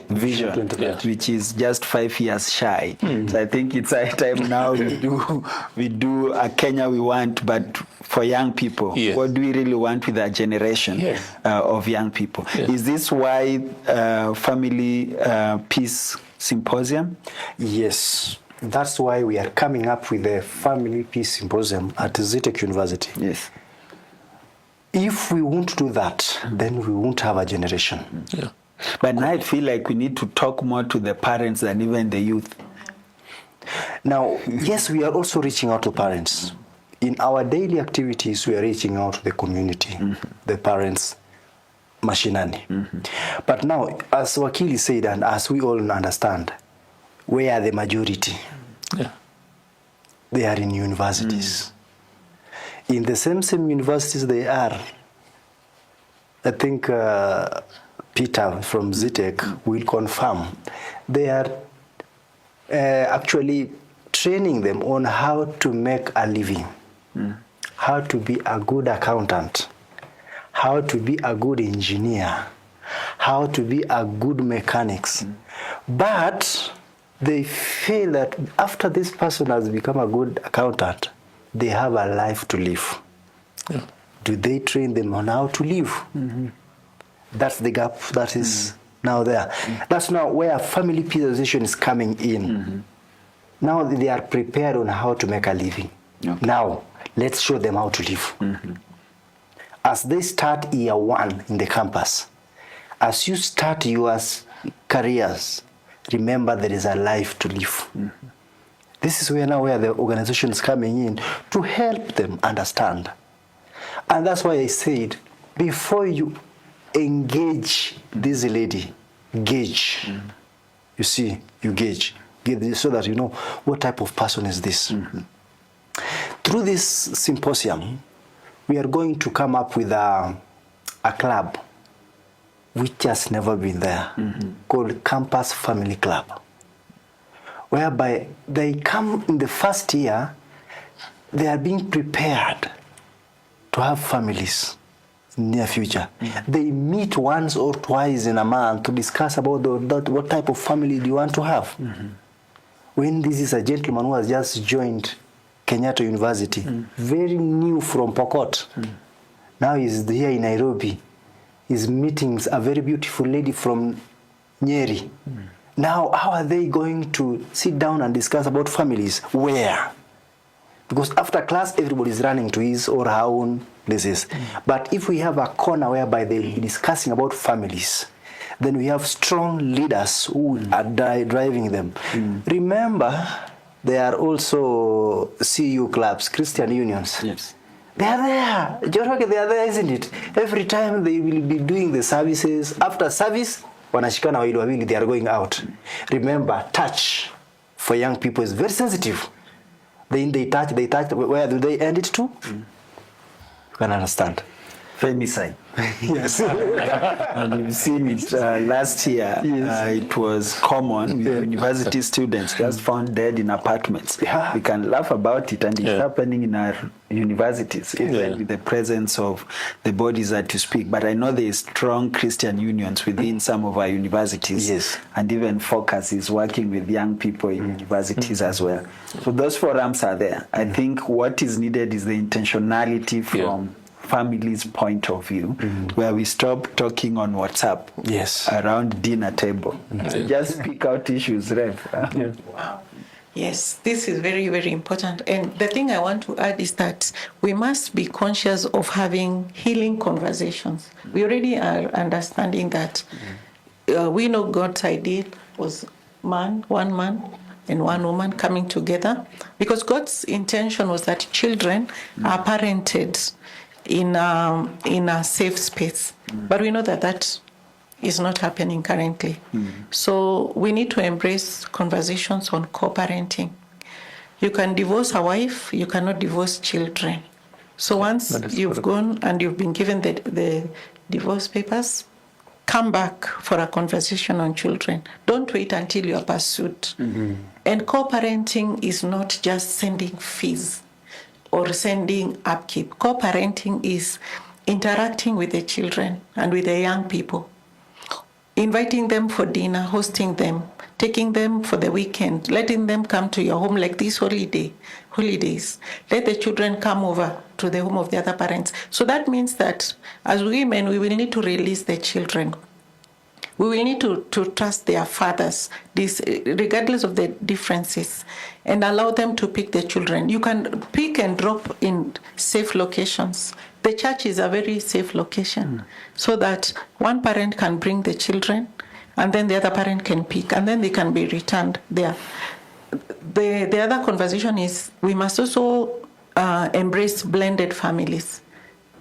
vision, Yeah. which is just 5 years shy. So I think it's high time now we do a Kenya We Want, but for young people. Yes. What do we really want with our generation Yes. of young people? Yes. Is this why Family Peace Symposium? Yes, that's why we are coming up with the Family Peace Symposium at Zitech University. Yes. If we won't do that, then we won't have a generation. Yeah. But now I feel like we need to talk more to the parents than even the youth. Now, yes, we are also reaching out to parents. In our daily activities, we are reaching out to the community, the parents, mashinani. But now, as Wakili said, and as we all understand, where are the majority? Yeah. They are in universities. In the same universities they are, I think Peter from Zitech will confirm, they are actually training them on how to make a living, how to be a good accountant, how to be a good engineer, how to be a good mechanics. But they feel that after this person has become a good accountant, they have a life to live. Yeah. Do they train them on how to live? That's the gap that is now there. That's now where family peace association is coming in. Now they are prepared on how to make a living. Okay. Now, let's show them how to live. As they start year one in the campus, as you start your careers, remember there is a life to live. This is where now where the organization is coming in to help them understand. And that's why I said, before you engage this lady, gauge. You see, you gauge so that you know what type of person is this. Through this symposium, we are going to come up with a club which has never been there, called Campus Family Club, whereby they come in the first year, they are being prepared to have families in the near future. They meet once or twice in a month to discuss about what type of family do you want to have. When this is a gentleman who has just joined Kenyatta University, very new from Pokot, now he's here in Nairobi. He's meeting a very beautiful lady from Nyeri. Now, how are they going to sit down and discuss about families? Where? Because after class, everybody is running to his or her own places. But if we have a corner whereby they'll be discussing about families, then we have strong leaders who are driving them. Remember, there are also CU clubs, Christian unions. Yes. They are there. Joroke, they are there, isn't it? Every time they will be doing the services. After service, wanashikana wawili wawili, they are going out. Remember, touch for young people is very sensitive. They touch. Where do they end it to? You can understand. femicide. Yes. And you've seen it last year. It was common with university students just found dead in apartments. Yeah. We can laugh about it, and it's Yeah. happening in our universities, even with the presence of the bodies that you speak. But I know there is strong Christian unions within some of our universities. Yes. And even Focus is working with young people in universities as well. So those forums are there. I think what is needed is the intentionality from family's point of view, where we stop talking on WhatsApp Yes. around dinner table. Just speak out issues, Rev. Yes, this is very, very important. And the thing I want to add is that we must be conscious of having healing conversations. We already are understanding that we know God's ideal was one man and one woman coming together, because God's intention was that children are parented in a safe space. But we know that that is not happening currently. So we need to embrace conversations on co-parenting. You can divorce a wife, you cannot divorce children. So once you've gone and you've been given the divorce papers, come back for a conversation on children. Don't wait until you are pursued. And co-parenting is not just sending fees or sending upkeep. Co-parenting is interacting with the children and with the young people, inviting them for dinner, hosting them, taking them for the weekend, letting them come to your home like these holidays. Let the children come over to the home of the other parents. So that means that as women, we will need to release the children. We will need to trust their fathers, regardless of the differences, and allow them to pick the children. You can pick and drop in safe locations. The church is a very safe location, so that one parent can bring the children, and then the other parent can pick, and then they can be returned there. The other conversation is we must also embrace blended families.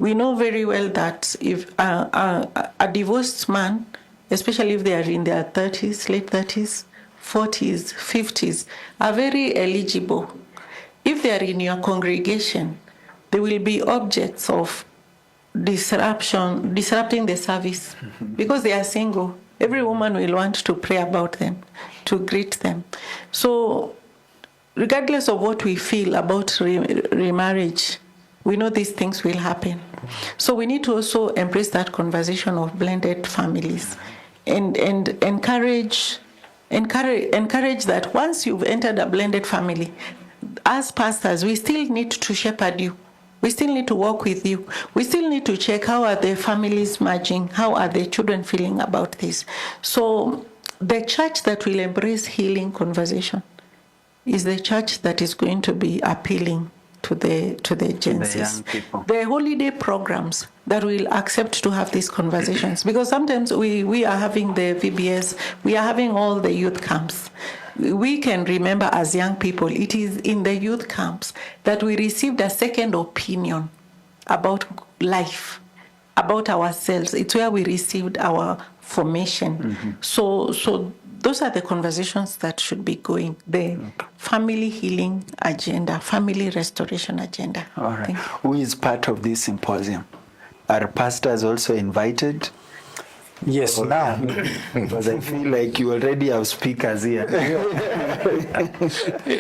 We know very well that if a divorced man, especially if they are in their 30s, late 30s, 40s, 50s, are very eligible. If they are in your congregation, they will be objects of disrupting the service because they are single. Every woman will want to pray about them, to greet them. So regardless of what we feel about remarriage, we know these things will happen. So we need to also embrace that conversation of blended families and encourage that once you've entered a blended family, as pastors, we still need to shepherd you. We still need to walk with you. We still need to check how are the families merging, how are the children feeling about this. So the church that will embrace healing conversation is the church that is going to be appealing to the Gen Zs. The young people. The holiday programs that will accept to have these conversations, because sometimes we are having the VBS, we are having all the youth camps. We can remember as young people, it is in the youth camps that we received a second opinion about life, about ourselves. It's where we received our formation. So those are the conversations that should be going. The family healing agenda, family restoration agenda. All right. Who is part of this symposium? Are pastors also invited? Yes, now. Because I feel like you already have speakers here.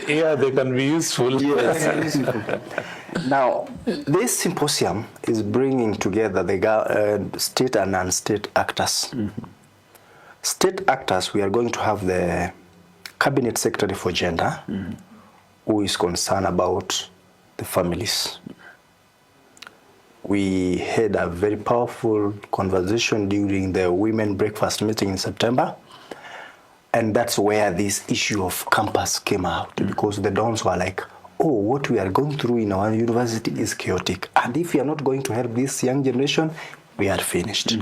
Yeah, they can be useful. Yes. Now, this symposium is bringing together the state and non-state actors. State actors, we are going to have the Cabinet Secretary for Gender, who is concerned about the families. We had a very powerful conversation during the women breakfast meeting in September. And that's where this issue of campus came out, because the dons were like, oh, what we are going through in our university is chaotic. And if we are not going to help this young generation, we are finished.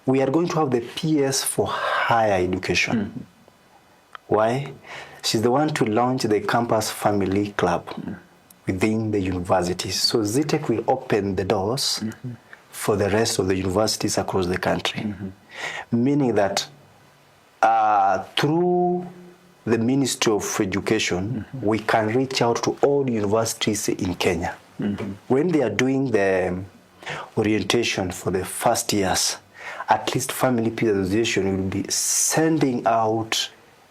We are going to have the PS for higher education. Why? She's the one to launch the Campus Family Club within the universities. So ZTech will open the doors for the rest of the universities across the country. Meaning that through the Ministry of Education, we can reach out to all universities in Kenya. When they are doing the orientation for the first years, at least Family Peace Association will be sending out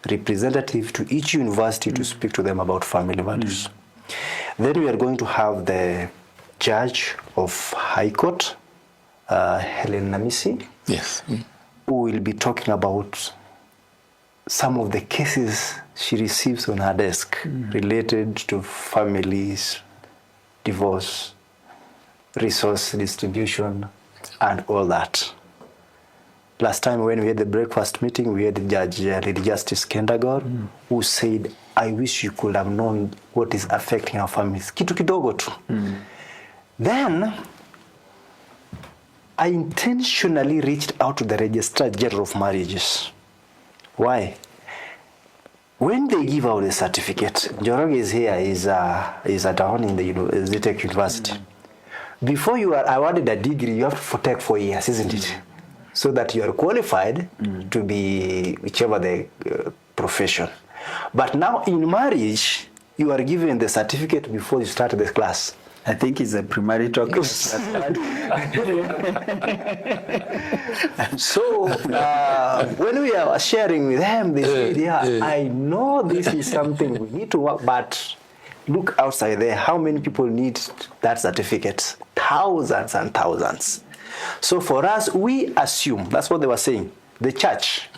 representatives to each university to speak to them about family values. Then we are going to have the Judge of High Court, Helen Namisi, Yes. who will be talking about some of the cases she receives on her desk related to families, divorce, resource distribution, and all that. Last time when we had the breakfast meeting, we had Judge Lady Justice Kendagor, who said, I wish you could have known what is affecting our families. Kitu kidogo tu. Then, I intentionally reached out to the Registrar General of Marriages. Why? When they give out the certificate, Njoroge is here, is at home in the Zitech University. Before you are awarded a degree, you have to take 4 years, isn't it? So that you are qualified to be whichever the profession. But now in marriage, you are given the certificate before you start the class. I think it's a premarital class. So when we are sharing with them, they say, yeah, I know this is something we need to work, but look outside there, how many people need that certificate? Thousands and thousands. So for us, we assume, that's what they were saying, the church,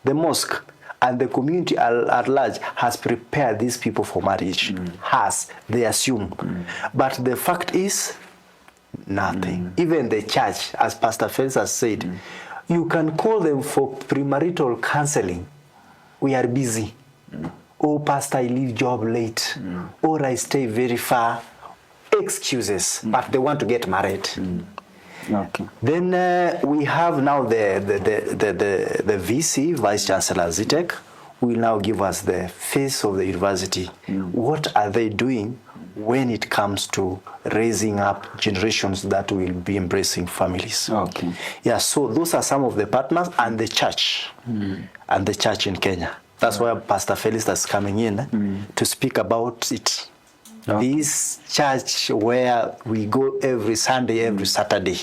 the mosque, and the community at large has prepared these people for marriage. They assume. But the fact is, nothing. Even the church, as Pastor Felix has said, you can call them for premarital counseling. We are busy. Oh, Pastor, I leave job late. Or I stay very far. Excuses, but they want to get married. Okay. Then we have now the VC, Vice Chancellor Zitech, who will now give us the face of the university. What are they doing when it comes to raising up generations that will be embracing families? Okay. Yeah, so those are some of the partners and the church, and the church in Kenya. That's why Pastor Felix is coming in to speak about it. This church where we go every Sunday, every Saturday,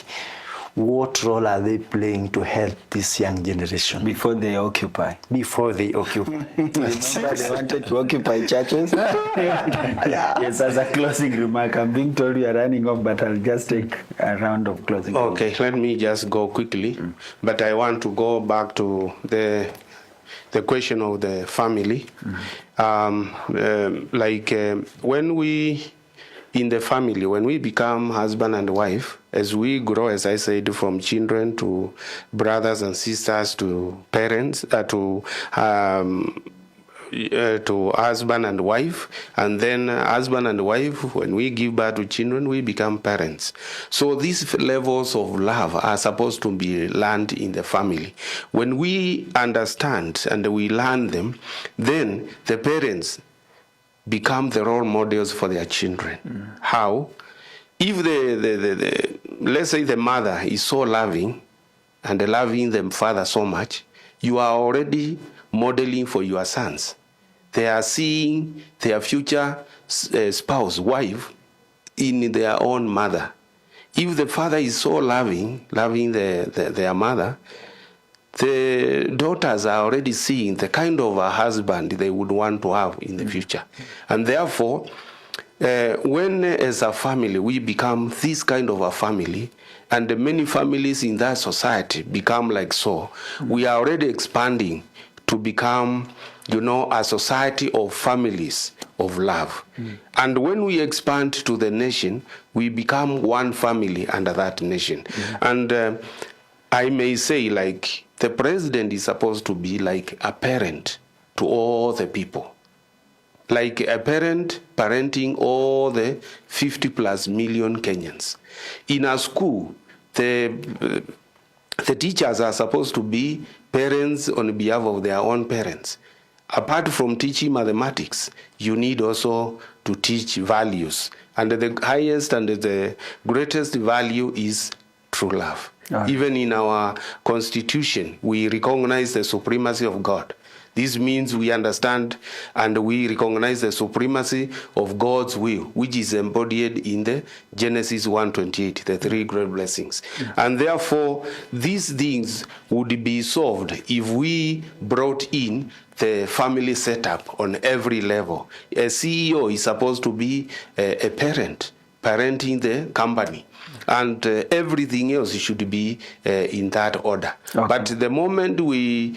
what role are they playing to help this young generation? Before they occupy. Before they occupy. Remember they wanted to occupy churches? Yes, as a closing remark, I'm being told you are running off, but I'll just take a round of closing. Okay, let me just go quickly. But I want to go back to the question of the family. When we, in the family, when we become husband and wife, as we grow, as I said, from children to brothers and sisters to parents, to husband and wife, and then husband and wife, when we give birth to children, we become parents. So these levels of love are supposed to be learned in the family. When we understand and we learn them, then the parents become the role models for their children. How? If let's say the mother is so loving and loving the father so much, you are already modeling for your sons. They are seeing their future spouse, wife, in their own mother. If the father is so loving their mother, the daughters are already seeing the kind of a husband they would want to have in the future. And therefore, when as a family we become this kind of a family, and many families in that society become like so, we are already expanding to become, a society of families of love. And when we expand to the nation, we become one family under that nation. And I may say, the president is supposed to be like a parent to all the people. Like a parent parenting all the 50 plus million Kenyans. In a school, the teachers are supposed to be parents on behalf of their own parents. Apart from teaching mathematics, you need also to teach values. And the highest and the greatest value is true love. Even in our constitution, we recognize the supremacy of God. This means we understand and we recognize the supremacy of God's will, which is embodied in the Genesis 1:28, the three great blessings. And therefore, these things would be solved if we brought in the family setup on every level. A CEO is supposed to be a parent, parenting the company. And everything else should be in that order. Okay. But the moment we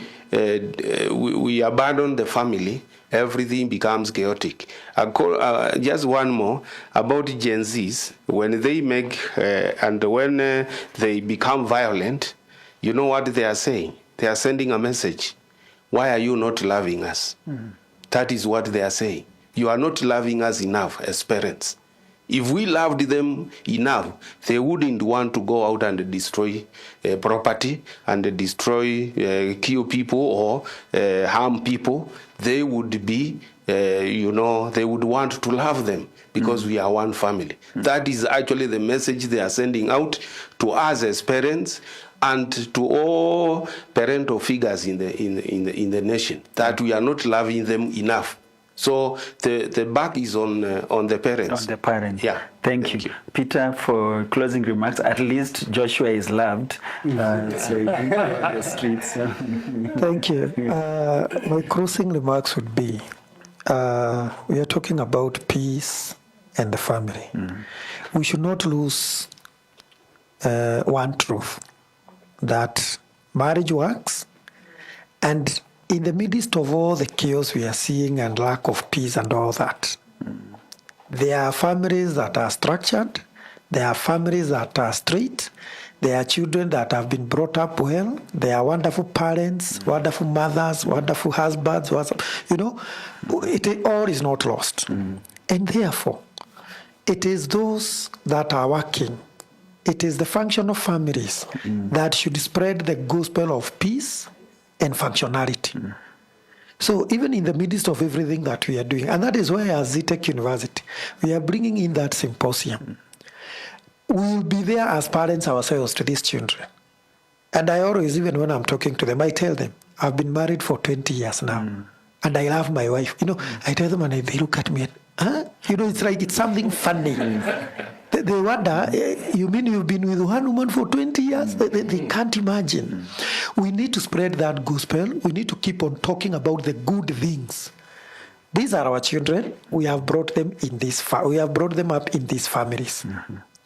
abandon the family, everything becomes chaotic. Just one more about Gen Zs. When they make and when they become violent, you know what they are saying? They are sending a message. Why are you not loving us? That is what they are saying. You are not loving us enough as parents. If we loved them enough, they wouldn't want to go out and destroy property and destroy, kill people or harm people. They would be, they would want to love them because we are one family. That is actually the message they are sending out to us as parents and to all parental figures in the nation, that we are not loving them enough. So the buck is on the parents. On the parents. Yeah. Thank you. Peter, for closing remarks. At least Joshua is loved. So the streets. Thank you. My closing remarks would be, we are talking about peace and the family. We should not lose one truth, that marriage works, and in the midst of all the chaos we are seeing and lack of peace and all that, there are families that are structured, there are families that are straight, there are children that have been brought up well, there are wonderful parents, wonderful mothers, wonderful husbands, it all is not lost. And therefore, it is those that are working, it is the function of families that should spread the gospel of peace and functionality. So even in the midst of everything that we are doing, and that is why as Zetech University, we are bringing in that symposium. We will be there as parents ourselves to these children. And I always, even when I'm talking to them, I tell them, I've been married for 20 years now, and I love my wife. I tell them and they look at me and, it's like it's something funny. They wonder, you mean you've been with one woman for 20 years? They can't imagine. We need to spread that gospel. We need to keep on talking about the good things. These are our children. We have brought them in this. We have brought them up in these families.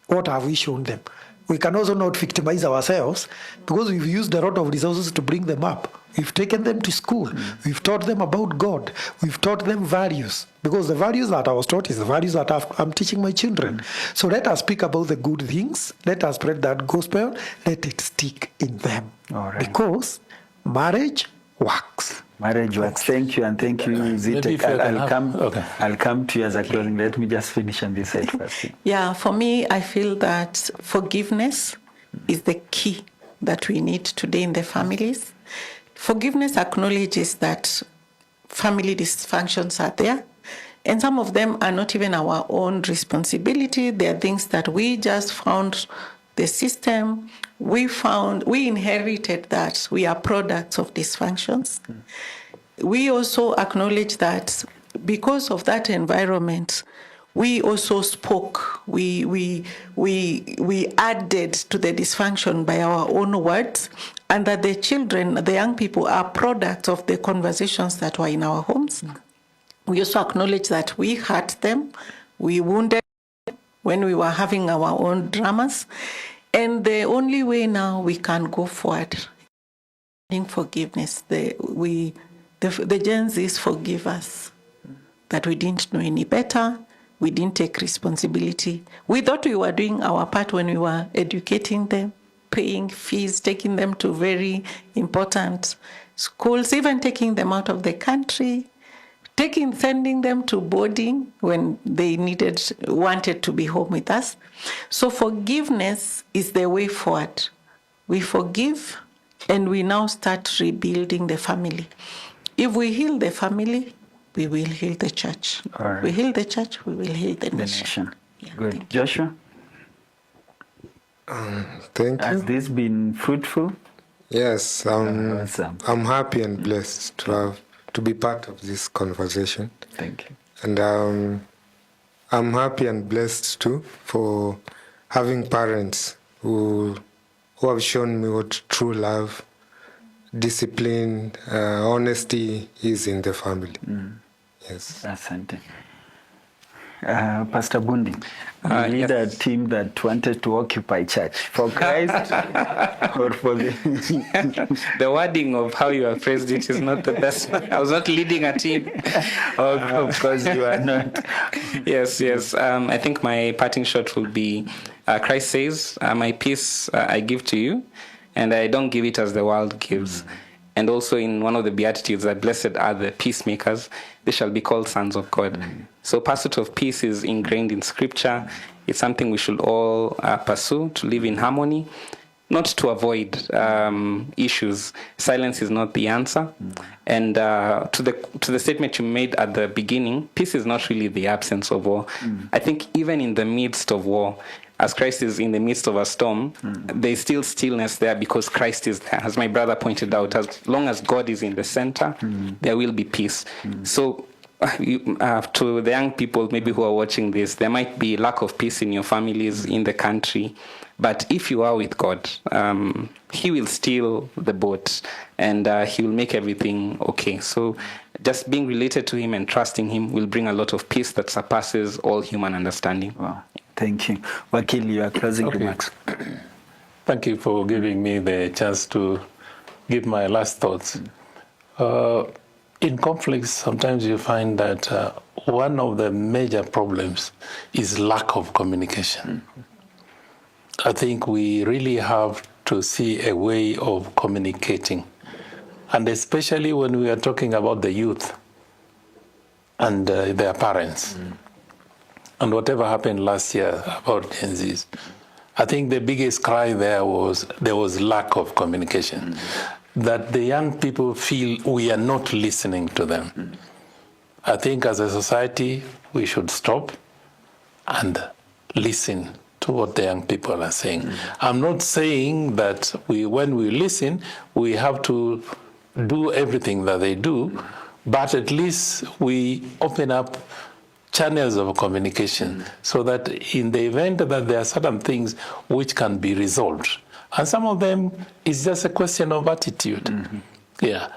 What have we shown them? We can also not victimize ourselves because we've used a lot of resources to bring them up. We've taken them to school. We've taught them about God. We've taught them values, because the values that I was taught is the values that I'm teaching my children. So let us speak about the good things. Let us spread that gospel. Let it stick in them. All right. Because marriage works. Marriage works. Thank you, and thank you, Zetech. I'll come to you as a closing. Let me just finish on this side first. Yeah, for me, I feel that forgiveness is the key that we need today in the families. Forgiveness acknowledges that family dysfunctions are there, and some of them are not even our own responsibility. They are things that we just found the system. We inherited that. We are products of dysfunctions. We also acknowledge that because of that environment, we also spoke. We added to the dysfunction by our own words, and that the children, the young people, are products of the conversations that were in our homes. We also acknowledge that we hurt them, we wounded them when we were having our own dramas, and the only way now we can go forward in forgiveness. The Gen Zs forgive us that we didn't know any better. We didn't take responsibility. We thought we were doing our part when we were educating them, paying fees, taking them to very important schools, even taking them out of the country, sending them to boarding when they wanted to be home with us. So forgiveness is the way forward. We forgive, and we now start rebuilding the family. If we heal the family, we will heal the church. Right. We heal the church, we will heal the nation. Yeah, good. Joshua? Thank you. Has this been fruitful? Yes, Awesome. I'm happy and blessed to have to be part of this conversation. Thank you. And I'm happy and blessed too for having parents who have shown me what true love, discipline, honesty is in the family. Yes. Asante. Pastor Bundi, you lead a team that wanted to occupy church for Christ or for the... The wording of how you have phrased it is not the best. I was not leading a team. Of course you are not. Yes. I think my parting shot will be, Christ says, my peace I give to you, and I don't give it as the world gives. And also in one of the Beatitudes that blessed are the peacemakers, they shall be called sons of God. So pursuit of peace is ingrained in Scripture. It's something we should all pursue, to live in harmony, not to avoid issues. Silence is not the answer. And to the statement you made at the beginning, peace is not really the absence of war. I think even in the midst of war, as Christ is in the midst of a storm, there's still stillness there because Christ is there. As my brother pointed out, as long as God is in the center, there will be peace. So to the young people maybe who are watching this, there might be lack of peace in your families, in the country. But if you are with God, He will steer the boat and He will make everything okay. So just being related to Him and trusting Him will bring a lot of peace that surpasses all human understanding. Wow. Thank you. Wakil, your closing remarks. Thank you for giving me the chance to give my last thoughts. In conflicts, sometimes you find that one of the major problems is lack of communication. I think we really have to see a way of communicating. And especially when we are talking about the youth and their parents. And whatever happened last year about Gen Zs, I think the biggest cry there was lack of communication. That the young people feel we are not listening to them. I think as a society, we should stop and listen to what the young people are saying. I'm not saying that when we listen, we have to do everything that they do, but at least we open up channels of communication so that in the event that there are certain things which can be resolved, and some of them is just a question of attitude. Yeah,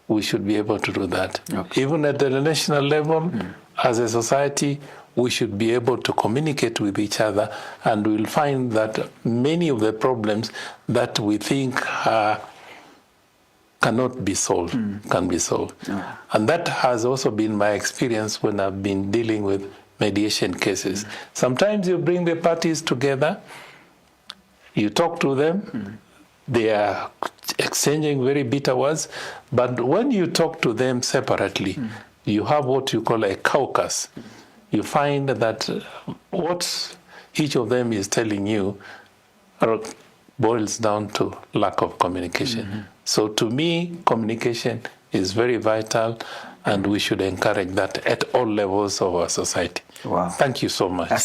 we should be able to do that. Okay. Even at the national level, as a society, we should be able to communicate with each other, and we'll find that many of the problems that we think cannot be solved, can be solved. And that has also been my experience when I've been dealing with mediation cases. Sometimes you bring the parties together, you talk to them, they are exchanging very bitter words, but when you talk to them separately, you have what you call a caucus. You find that what each of them is telling you boils down to lack of communication. So to me, communication is very vital, and we should encourage that at all levels of our society. Wow. Thank you so much.